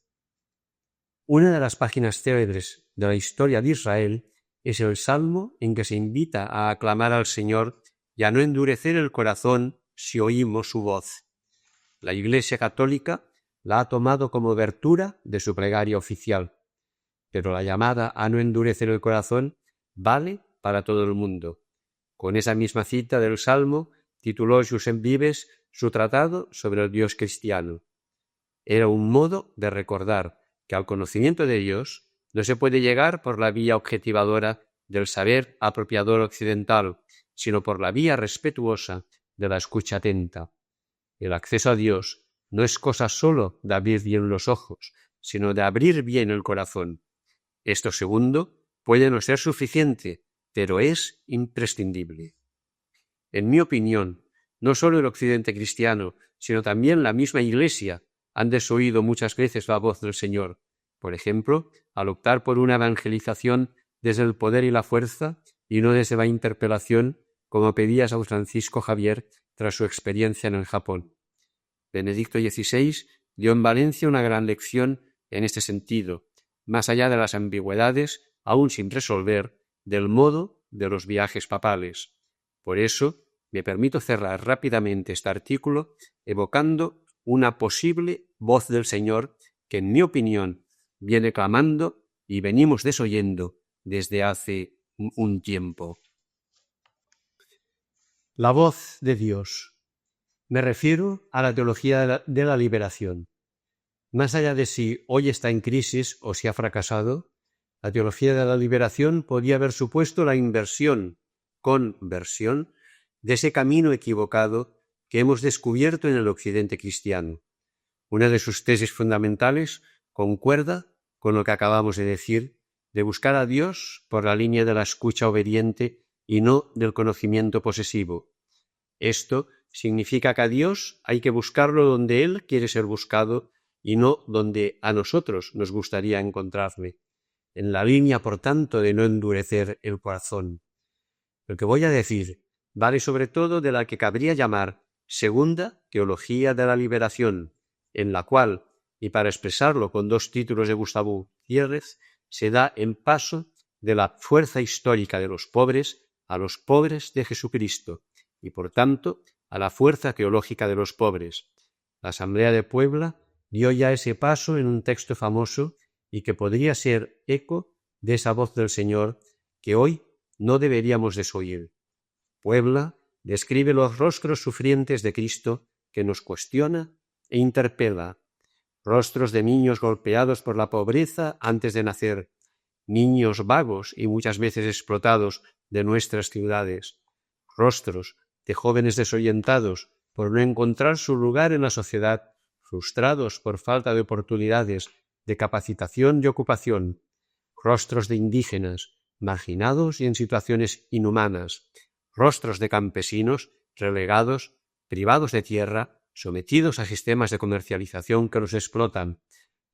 Una de las páginas célebres de la historia de Israel es el salmo en que se invita a aclamar al Señor y a no endurecer el corazón si oímos su voz. La Iglesia Católica la ha tomado como abertura de su plegaria oficial, pero la llamada a no endurecer el corazón vale para todo el mundo. Con esa misma cita del Salmo tituló Josep Vives su tratado sobre el Dios cristiano. Era un modo de recordar que al conocimiento de Dios no se puede llegar por la vía objetivadora del saber apropiador occidental, sino por la vía respetuosa de la escucha atenta. El acceso a Dios no es cosa sólo de abrir bien los ojos, sino de abrir bien el corazón. Esto segundo puede no ser suficiente, pero es imprescindible. En mi opinión, no sólo el occidente cristiano, sino también la misma Iglesia han desoído muchas veces la voz del Señor, por ejemplo, al optar por una evangelización desde el poder y la fuerza y no desde la interpelación, como pedía San Francisco Javier tras su experiencia en el Japón. Benedicto XVI dio en Valencia una gran lección en este sentido, más allá de las ambigüedades, aún sin resolver, del modo de los viajes papales. Por eso, me permito cerrar rápidamente este artículo evocando una posible voz del Señor que, en mi opinión, viene clamando y venimos desoyendo desde hace un tiempo. La voz de Dios. Me refiero a la teología de la liberación. Más allá de si hoy está en crisis o si ha fracasado, la teología de la liberación podía haber supuesto la inversión, conversión, de ese camino equivocado que hemos descubierto en el occidente cristiano. Una de sus tesis fundamentales concuerda con lo que acabamos de decir, de buscar a Dios por la línea de la escucha obediente y no del conocimiento posesivo. Esto significa que a Dios hay que buscarlo donde Él quiere ser buscado y no donde a nosotros nos gustaría encontrarle, en la línea, por tanto, de no endurecer el corazón. Lo que voy a decir vale sobre todo de la que cabría llamar segunda teología de la liberación, en la cual, y para expresarlo con dos títulos de Gustavo Gutiérrez, se da el paso de la fuerza histórica de los pobres a los pobres de Jesucristo, y por tanto a la fuerza teológica de los pobres. La Asamblea de Puebla dio ya ese paso en un texto famoso y que podría ser eco de esa voz del Señor que hoy no deberíamos desoír. Puebla describe los rostros sufrientes de Cristo que nos cuestiona e interpela, rostros de niños golpeados por la pobreza antes de nacer, niños vagos y muchas veces explotados de nuestras ciudades, rostros de jóvenes desorientados por no encontrar su lugar en la sociedad, frustrados por falta de oportunidades de capacitación y ocupación, rostros de indígenas, marginados y en situaciones inhumanas, rostros de campesinos relegados, privados de tierra, sometidos a sistemas de comercialización que los explotan,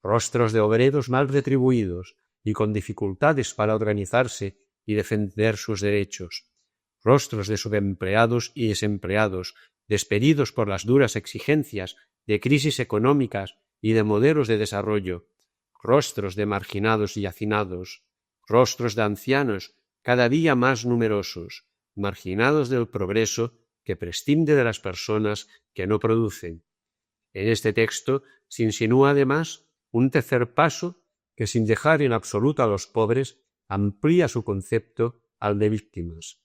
rostros de obreros mal retribuidos y con dificultades para organizarse y defender sus derechos, rostros de subempleados y desempleados, despedidos por las duras exigencias de crisis económicas y de modelos de desarrollo, rostros de marginados y hacinados, rostros de ancianos cada día más numerosos, marginados del progreso que prescinde de las personas que no producen. En este texto se insinúa además un tercer paso que, sin dejar en absoluto a los pobres, amplía su concepto al de víctimas.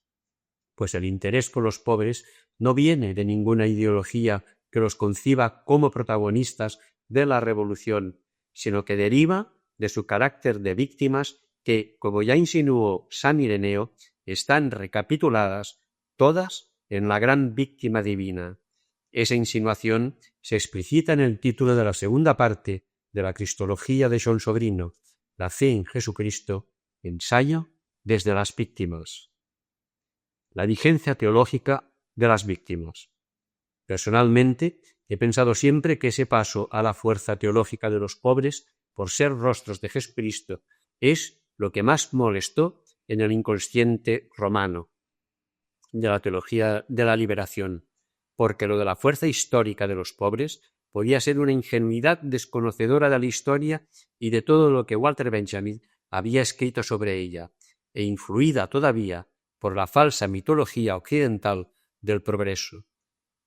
Pues el interés por los pobres no viene de ninguna ideología que los conciba como protagonistas de la revolución, sino que deriva de su carácter de víctimas que, como ya insinuó San Ireneo, están recapituladas todas en la gran víctima divina. Esa insinuación se explicita en el título de la segunda parte de la Cristología de John Sobrino, La fe en Jesucristo, ensayo desde las víctimas. La vigencia teológica de las víctimas. Personalmente, he pensado siempre que ese paso a la fuerza teológica de los pobres, por ser rostros de Jesucristo, es lo que más molestó en el inconsciente romano de la teología de la liberación, porque lo de la fuerza histórica de los pobres podía ser una ingenuidad desconocedora de la historia y de todo lo que Walter Benjamin había escrito sobre ella, e influida todavía por la falsa mitología occidental del progreso.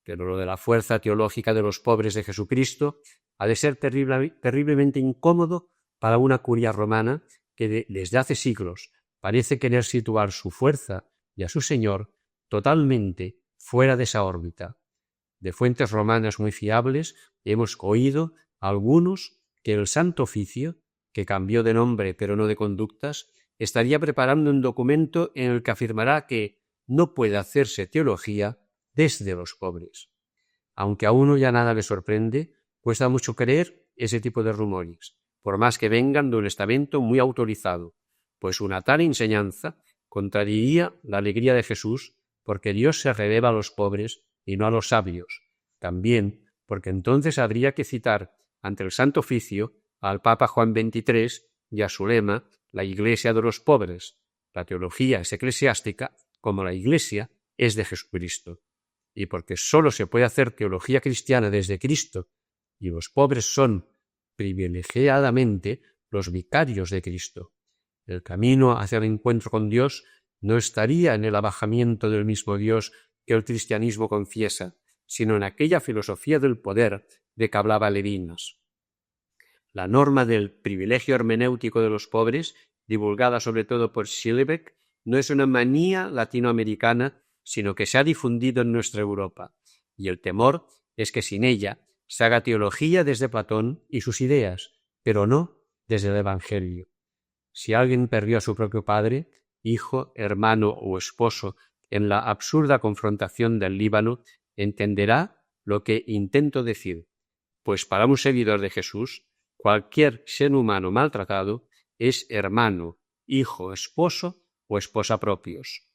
Pero lo de la fuerza teológica de los pobres de Jesucristo ha de ser terriblemente incómodo para una curia romana que desde hace siglos parece querer situar su fuerza y a su Señor totalmente fuera de esa órbita. De fuentes romanas muy fiables hemos oído a algunos que el Santo Oficio, que cambió de nombre pero no de conductas, estaría preparando un documento en el que afirmará que no puede hacerse teología desde los pobres. Aunque a uno ya nada le sorprende, cuesta mucho creer ese tipo de rumores, por más que vengan de un estamento muy autorizado, pues una tal enseñanza contradiría la alegría de Jesús, porque Dios se revela a los pobres y no a los sabios. También porque entonces habría que citar ante el Santo Oficio al Papa Juan XXIII y a su lema, la Iglesia de los pobres. La teología es eclesiástica como la Iglesia es de Jesucristo. Y porque sólo se puede hacer teología cristiana desde Cristo y los pobres son privilegiadamente los vicarios de Cristo. El camino hacia el encuentro con Dios no estaría en el abajamiento del mismo Dios que el cristianismo confiesa, sino en aquella filosofía del poder de que hablaba Levinas. La norma del privilegio hermenéutico de los pobres, divulgada sobre todo por Schillebeck, no es una manía latinoamericana, sino que se ha difundido en nuestra Europa, y el temor es que sin ella se haga teología desde Platón y sus ideas, pero no desde el Evangelio. Si alguien perdió a su propio padre, hijo, hermano o esposo en la absurda confrontación del Líbano, entenderá lo que intento decir, pues para un seguidor de Jesús, cualquier ser humano maltratado es hermano, hijo, esposo o esposa propios.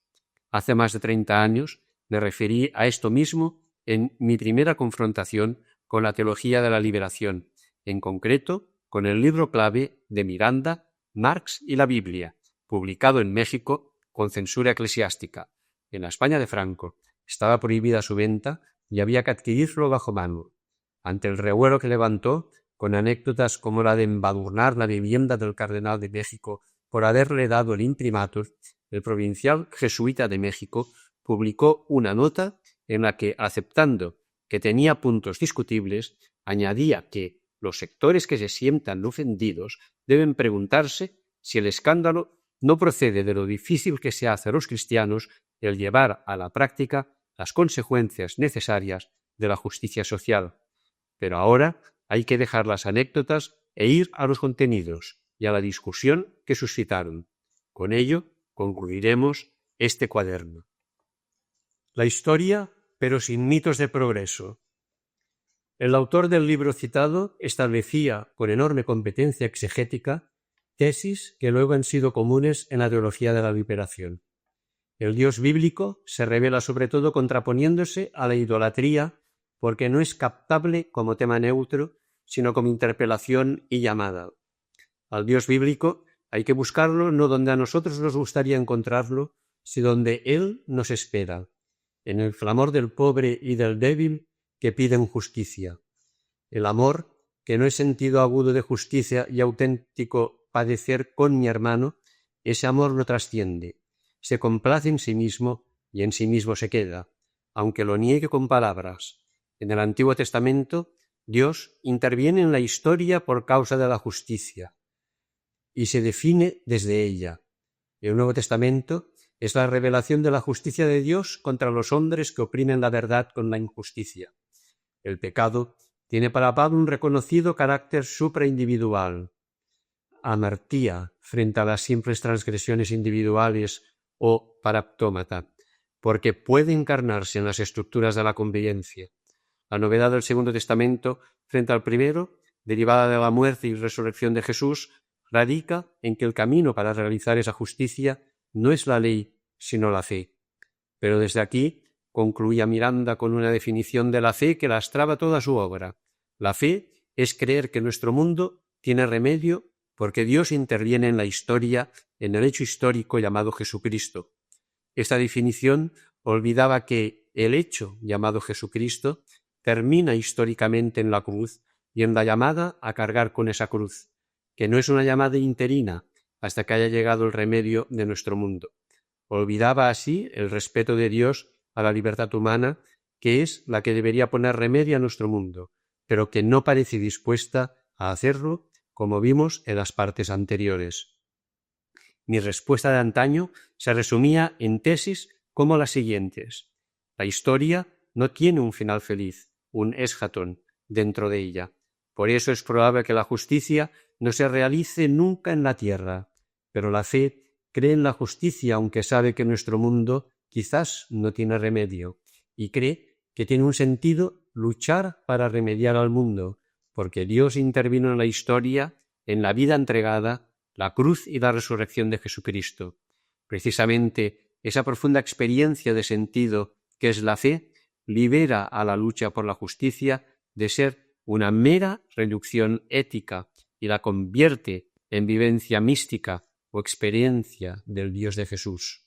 Hace más de 30 años me referí a esto mismo en mi primera confrontación con la teología de la liberación, en concreto con el libro clave de Miranda, Marx y la Biblia, publicado en México con censura eclesiástica. En la España de Franco estaba prohibida su venta y había que adquirirlo bajo mano. Ante el revuelo que levantó, con anécdotas como la de embadurnar la vivienda del cardenal de México por haberle dado el imprimatur, el provincial jesuita de México publicó una nota en la que, aceptando que tenía puntos discutibles, añadía que los sectores que se sientan ofendidos deben preguntarse si el escándalo no procede de lo difícil que se hace a los cristianos el llevar a la práctica las consecuencias necesarias de la justicia social. Pero ahora hay que dejar las anécdotas e ir a los contenidos y a la discusión que suscitaron. Con ello concluiremos este cuaderno. La historia, pero sin mitos de progreso. El autor del libro citado establecía, con enorme competencia exegética, tesis que luego han sido comunes en la teología de la liberación. El Dios bíblico se revela sobre todo contraponiéndose a la idolatría porque no es captable como tema neutro, sino como interpelación y llamada. Al Dios bíblico hay que buscarlo no donde a nosotros nos gustaría encontrarlo, si donde Él nos espera, en el clamor del pobre y del débil que piden justicia. El amor, que no es sentido agudo de justicia y auténtico padecer con mi hermano, ese amor lo trasciende, se complace en sí mismo y en sí mismo se queda, aunque lo niegue con palabras. En el Antiguo Testamento, Dios interviene en la historia por causa de la justicia y se define desde ella. El Nuevo Testamento es la revelación de la justicia de Dios contra los hombres que oprimen la verdad con la injusticia. El pecado tiene para Pablo un reconocido carácter supraindividual, amartía frente a las simples transgresiones individuales o paraptómata, porque puede encarnarse en las estructuras de la convivencia. La novedad del Segundo Testamento frente al primero, derivada de la muerte y resurrección de Jesús, radica en que el camino para realizar esa justicia no es la ley, sino la fe. Pero desde aquí concluía Miranda con una definición de la fe que lastraba toda su obra. La fe es creer que nuestro mundo tiene remedio porque Dios interviene en la historia, en el hecho histórico llamado Jesucristo. Esta definición olvidaba que el hecho llamado Jesucristo termina históricamente en la cruz y en la llamada a cargar con esa cruz, que no es una llamada interina hasta que haya llegado el remedio de nuestro mundo. Olvidaba así el respeto de Dios a la libertad humana, que es la que debería poner remedio a nuestro mundo, pero que no parece dispuesta a hacerlo, como vimos en las partes anteriores. Mi respuesta de antaño se resumía en tesis como las siguientes. La historia no tiene un final feliz, un eschaton, dentro de ella. Por eso es probable que la justicia no se realice nunca en la tierra, pero la fe cree en la justicia aunque sabe que nuestro mundo quizás no tiene remedio, y cree que tiene un sentido luchar para remediar al mundo, porque Dios intervino en la historia, en la vida entregada, la cruz y la resurrección de Jesucristo. Precisamente esa profunda experiencia de sentido que es la fe libera a la lucha por la justicia de ser una mera reducción ética y la convierte en vivencia mística o experiencia del Dios de Jesús.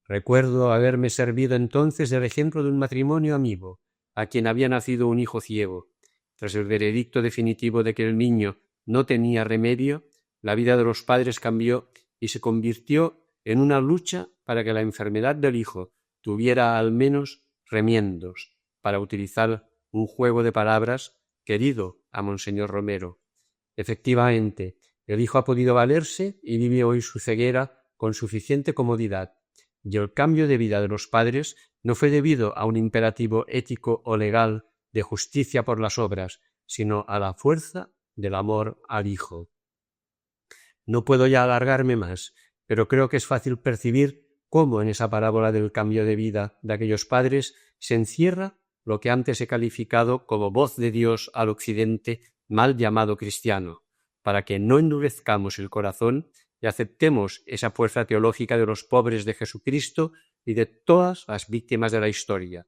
Recuerdo haberme servido entonces del ejemplo de un matrimonio amigo, a quien había nacido un hijo ciego. Tras el veredicto definitivo de que el niño no tenía remedio, la vida de los padres cambió y se convirtió en una lucha para que la enfermedad del hijo tuviera al menos remiendos, para utilizar un juego de palabras querido a Monseñor Romero. Efectivamente, el hijo ha podido valerse y vive hoy su ceguera con suficiente comodidad, y el cambio de vida de los padres no fue debido a un imperativo ético o legal de justicia por las obras, sino a la fuerza del amor al hijo. No puedo ya alargarme más, pero creo que es fácil percibir cómo en esa parábola del cambio de vida de aquellos padres se encierra lo que antes he calificado como voz de Dios al occidente mal llamado cristiano, para que no endurezcamos el corazón y aceptemos esa fuerza teológica de los pobres de Jesucristo y de todas las víctimas de la historia.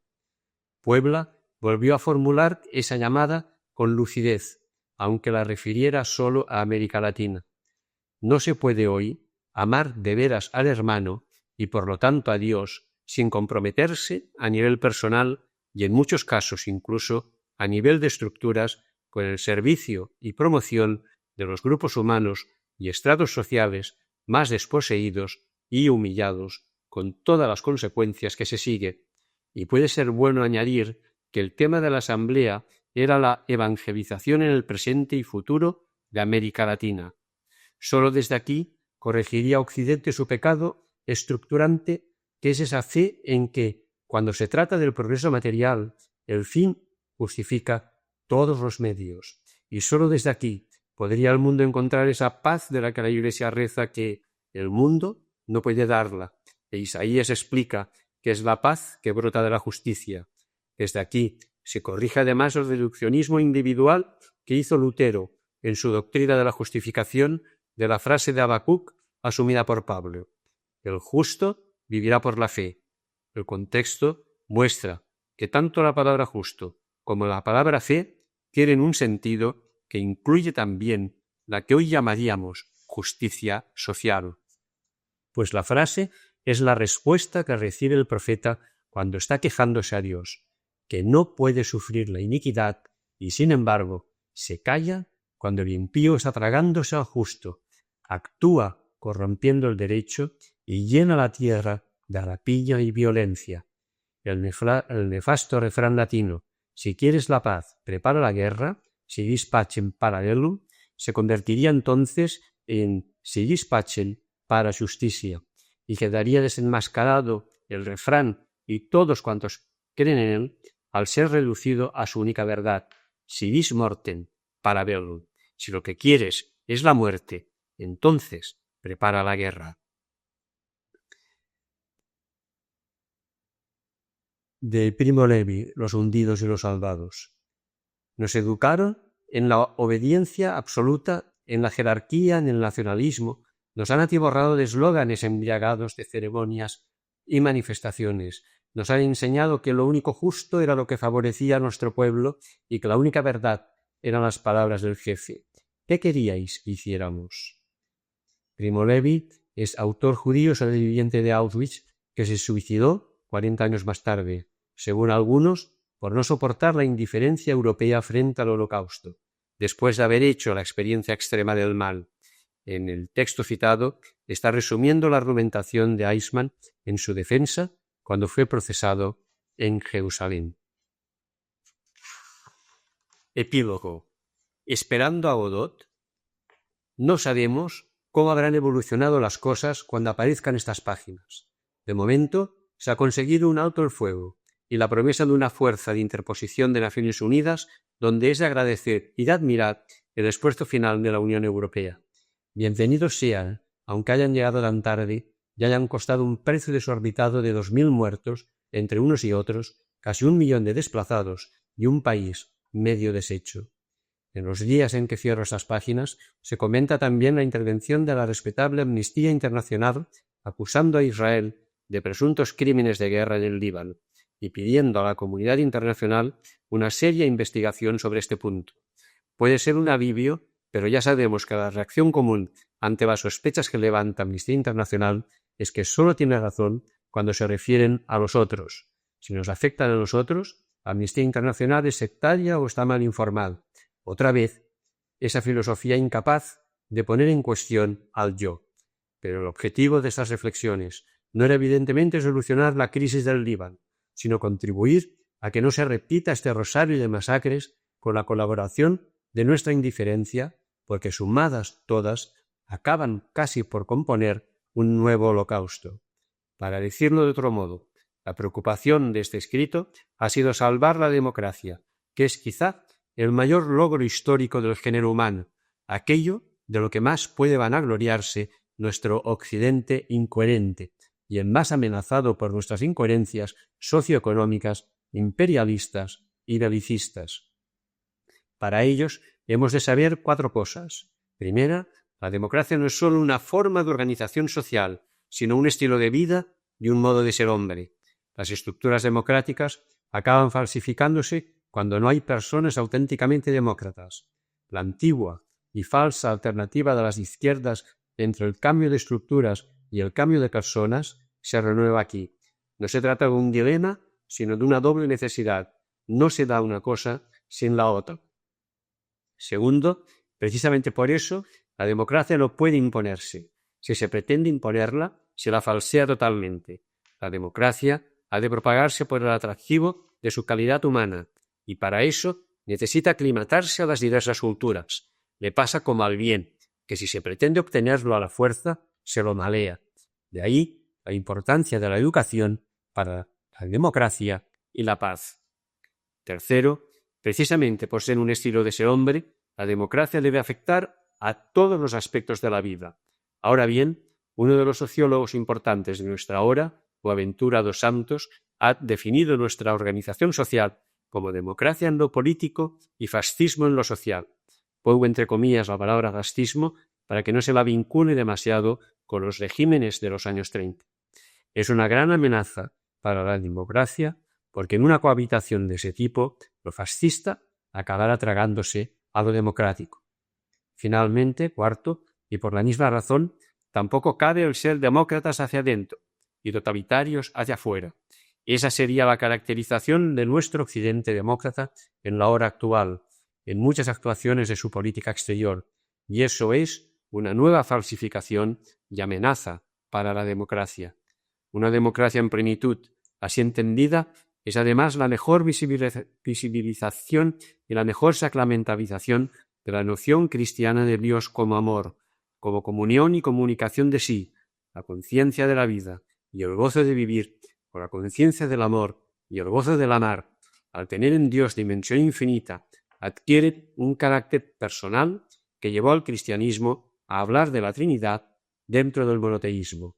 Puebla volvió a formular esa llamada con lucidez, aunque la refiriera solo a América Latina. No se puede hoy amar de veras al hermano y por lo tanto a Dios sin comprometerse a nivel personal y en muchos casos incluso a nivel de estructuras con el servicio y promoción de los grupos humanos y estratos sociales más desposeídos y humillados, con todas las consecuencias que se sigue. Y puede ser bueno añadir que el tema de la asamblea era la evangelización en el presente y futuro de América Latina. Solo desde aquí corregiría Occidente su pecado estructurante, que es esa fe en que, cuando se trata del progreso material, el fin justifica todos los medios. Y solo desde aquí podría el mundo encontrar esa paz de la que la Iglesia reza que el mundo no puede darla. E Isaías explica que es la paz que brota de la justicia. Desde aquí se corrige además el reduccionismo individual que hizo Lutero en su doctrina de la justificación de la frase de Habacuc asumida por Pablo. El justo vivirá por la fe. El contexto muestra que tanto la palabra justo como la palabra fe tienen un sentido que incluye también la que hoy llamaríamos justicia social. Pues la frase es la respuesta que recibe el profeta cuando está quejándose a Dios, que no puede sufrir la iniquidad y, sin embargo, se calla cuando el impío está tragándose al justo, actúa corrompiendo el derecho y llena la tierra de rapiña y violencia. El nefasto refrán latino, si quieres la paz, prepara la guerra, si dispacem para bellum, se convertiría entonces en si dispacem para justicia, y quedaría desenmascarado el refrán y todos cuantos creen en él al ser reducido a su única verdad, si dis mortem para bellum. Si lo que quieres es la muerte, entonces prepara la guerra. De Primo Levi, Los hundidos y los salvados. Nos educaron en la obediencia absoluta, en la jerarquía, en el nacionalismo. Nos han atiborrado de eslóganes embriagados de ceremonias y manifestaciones. Nos han enseñado que lo único justo era lo que favorecía a nuestro pueblo y que la única verdad eran las palabras del jefe. ¿Qué queríais que hiciéramos? Primo Levi es autor judío sobreviviente de Auschwitz que se suicidó 40 años más tarde, según algunos, por no soportar la indiferencia europea frente al Holocausto, después de haber hecho la experiencia extrema del mal. En el texto citado está resumiendo la argumentación de Eichmann en su defensa cuando fue procesado en Jerusalén. Epílogo. Esperando a Godot. No sabemos cómo habrán evolucionado las cosas cuando aparezcan estas páginas. De momento, se ha conseguido un alto el fuego y la promesa de una fuerza de interposición de Naciones Unidas donde es de agradecer y de admirar el esfuerzo final de la Unión Europea. Bienvenidos sean, aunque hayan llegado tan tarde y hayan costado un precio desorbitado de 2.000 muertos entre unos y otros, casi 1 millón de desplazados y un país medio deshecho. En los días en que cierro estas páginas se comenta también la intervención de la respetable Amnistía Internacional acusando a Israel de presuntos crímenes de guerra en el Líbano y pidiendo a la comunidad internacional una seria investigación sobre este punto. Puede ser un alivio, pero ya sabemos que la reacción común ante las sospechas que levanta Amnistía Internacional es que solo tiene razón cuando se refieren a los otros. Si nos afectan a nosotros, Amnistía Internacional es sectaria o está mal informada. Otra vez, esa filosofía incapaz de poner en cuestión al yo. Pero el objetivo de estas reflexiones no era evidentemente solucionar la crisis del Líbano, sino contribuir a que no se repita este rosario de masacres con la colaboración de nuestra indiferencia, porque sumadas todas acaban casi por componer un nuevo holocausto. Para decirlo de otro modo, la preocupación de este escrito ha sido salvar la democracia, que es quizá el mayor logro histórico del género humano, aquello de lo que más puede vanagloriarse nuestro occidente incoherente y el más amenazado por nuestras incoherencias socioeconómicas, imperialistas y belicistas. Para ellos hemos de saber 4 cosas. Primera, la democracia no es solo una forma de organización social, sino un estilo de vida y un modo de ser hombre. Las estructuras democráticas acaban falsificándose cuando no hay personas auténticamente demócratas. La antigua y falsa alternativa de las izquierdas entre el cambio de estructuras y el cambio de personas se renueva aquí. No se trata de un dilema, sino de una doble necesidad. No se da una cosa sin la otra. Segundo, precisamente por eso, la democracia no puede imponerse. Si se pretende imponerla, se la falsea totalmente. La democracia ha de propagarse por el atractivo de su calidad humana, y para eso necesita aclimatarse a las diversas culturas. Le pasa como al bien, que si se pretende obtenerlo a la fuerza, se lo malea. De ahí la importancia de la educación para la democracia y la paz. Tercero, precisamente por ser un estilo de ser hombre, la democracia debe afectar a todos los aspectos de la vida. Ahora bien, uno de los sociólogos importantes de nuestra hora, Boaventura dos Santos, ha definido nuestra organización social como democracia en lo político y fascismo en lo social. Pongo entre comillas la palabra fascismo para que no se la vincule demasiado con los regímenes de los años 30. Es una gran amenaza para la democracia porque en una cohabitación de ese tipo, lo fascista acabará tragándose a lo democrático. Finalmente, cuarto, y por la misma razón, tampoco cabe el ser demócratas hacia adentro. y totalitarios hacia afuera. Esa sería la caracterización de nuestro Occidente demócrata en la hora actual, en muchas actuaciones de su política exterior, y eso es una nueva falsificación y amenaza para la democracia. Una democracia en plenitud, así entendida, es además la mejor visibilización y la mejor sacramentalización de la noción cristiana de Dios como amor, como comunión y comunicación de sí, la conciencia de la vida y el gozo de vivir, con la conciencia del amor y el gozo del amar. Al tener en Dios dimensión infinita, adquiere un carácter personal que llevó al cristianismo a hablar de la Trinidad dentro del monoteísmo.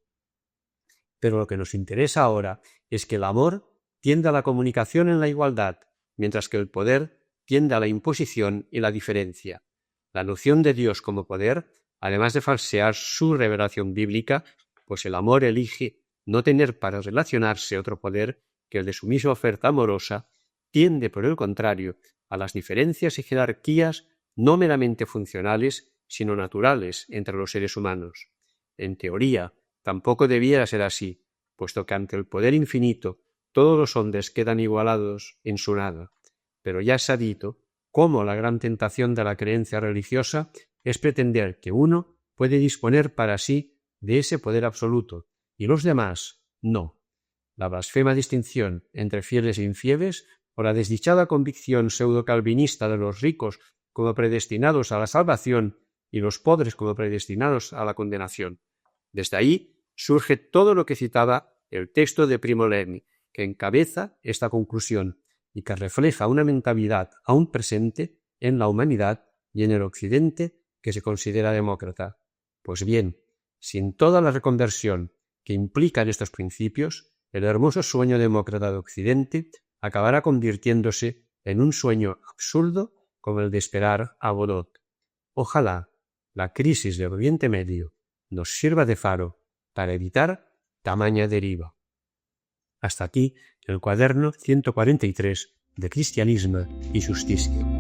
Pero lo que nos interesa ahora es que el amor tiende a la comunicación en la igualdad, mientras que el poder tiende a la imposición y la diferencia. La noción de Dios como poder, además de falsear su revelación bíblica, pues el amor elige no tener para relacionarse otro poder que el de su misma oferta amorosa, tiende, por el contrario, a las diferencias y jerarquías no meramente funcionales, sino naturales entre los seres humanos. En teoría, tampoco debiera ser así, puesto que ante el poder infinito todos los hombres quedan igualados en su nada. Pero ya se ha dicho cómo la gran tentación de la creencia religiosa es pretender que uno puede disponer para sí de ese poder absoluto, y los demás no. La blasfema distinción entre fieles e infieles, o la desdichada convicción pseudo-calvinista de los ricos como predestinados a la salvación y los pobres como predestinados a la condenación. Desde ahí surge todo lo que citaba el texto de Primo Levi, que encabeza esta conclusión y que refleja una mentalidad aún presente en la humanidad y en el Occidente que se considera demócrata. Pues bien, sin toda la reconversión que implican estos principios, el hermoso sueño demócrata de Occidente acabará convirtiéndose en un sueño absurdo como el de esperar a Godot. Ojalá la crisis del Oriente Medio nos sirva de faro para evitar tamaña deriva. Hasta aquí el cuaderno 143 de Cristianisme y Justícia.